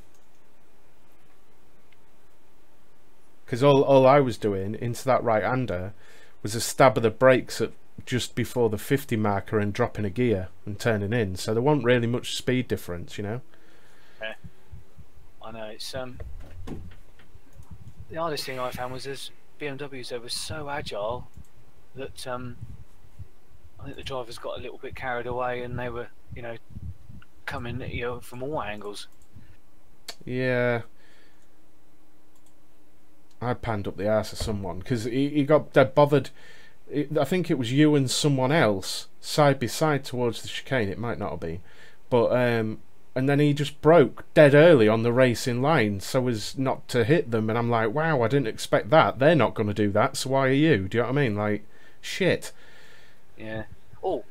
S1: Because all I was doing into that right-hander was a stab of the brakes at just before the 50 marker and dropping a gear and turning in, so there wasn't really much speed difference, you know?
S8: Yeah. I know, it's the hardest thing I found was those BMWs, they were so agile that I think the drivers got a little bit carried away, and they were, you know, coming, you know, from all angles.
S1: Yeah. I panned up the arse of someone because he got dead bothered. I think it was you and someone else side by side towards the chicane. It might not have been, but and then he just broke dead early on the racing line so as not to hit them. And I'm like, wow, I didn't expect that. They're not going to do that, so why are you? Do you know what I mean? Like, shit.
S8: Yeah. Oh,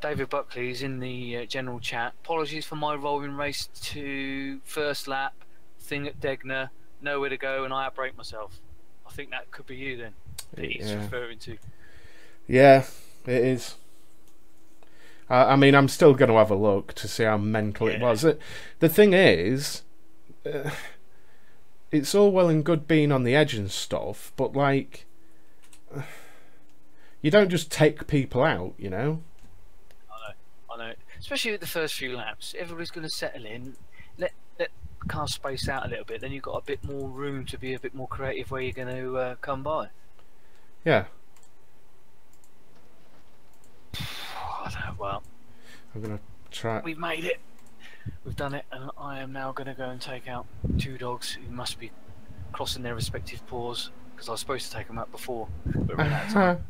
S8: David Buckley's in the general chat. Apologies for my rolling race to first lap thing at Degner. Nowhere to go, and I outbrake myself. I think that could be you then, that he's referring to.
S1: Yeah, it is. I mean, I'm still going to have a look to see how mental it was. The thing is, it's all well and good being on the edge and stuff, but like, you don't just take people out, you know?
S8: I know. Especially with the first few laps, everybody's going to settle in. Let cars space out a little bit, then you've got a bit more room to be a bit more creative where you're going to come by.
S1: Yeah.
S8: I don't know, well,
S1: I'm going to try.
S8: we've made it. we've done it, and I am now going to go and take out 2 dogs who must be crossing their respective paws, because I was supposed to take them out before, but ran out of time.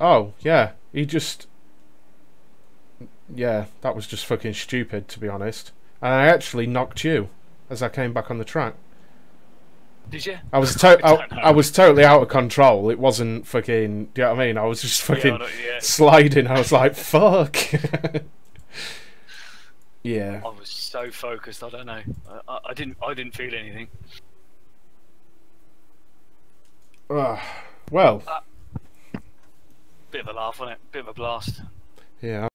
S1: Oh, yeah. He just... Yeah, that was just fucking stupid, to be honest. And I actually knocked you as I came back on the track.
S8: Did you?
S1: I was
S8: I don't know.
S1: I was totally out of control. It wasn't fucking... Do you know what I mean? I was just fucking sliding. I was like, fuck. Yeah.
S8: I was so focused. I don't know. I didn't feel anything.
S1: Well.
S8: Bit of a laugh on it. Bit of a blast.
S1: Yeah.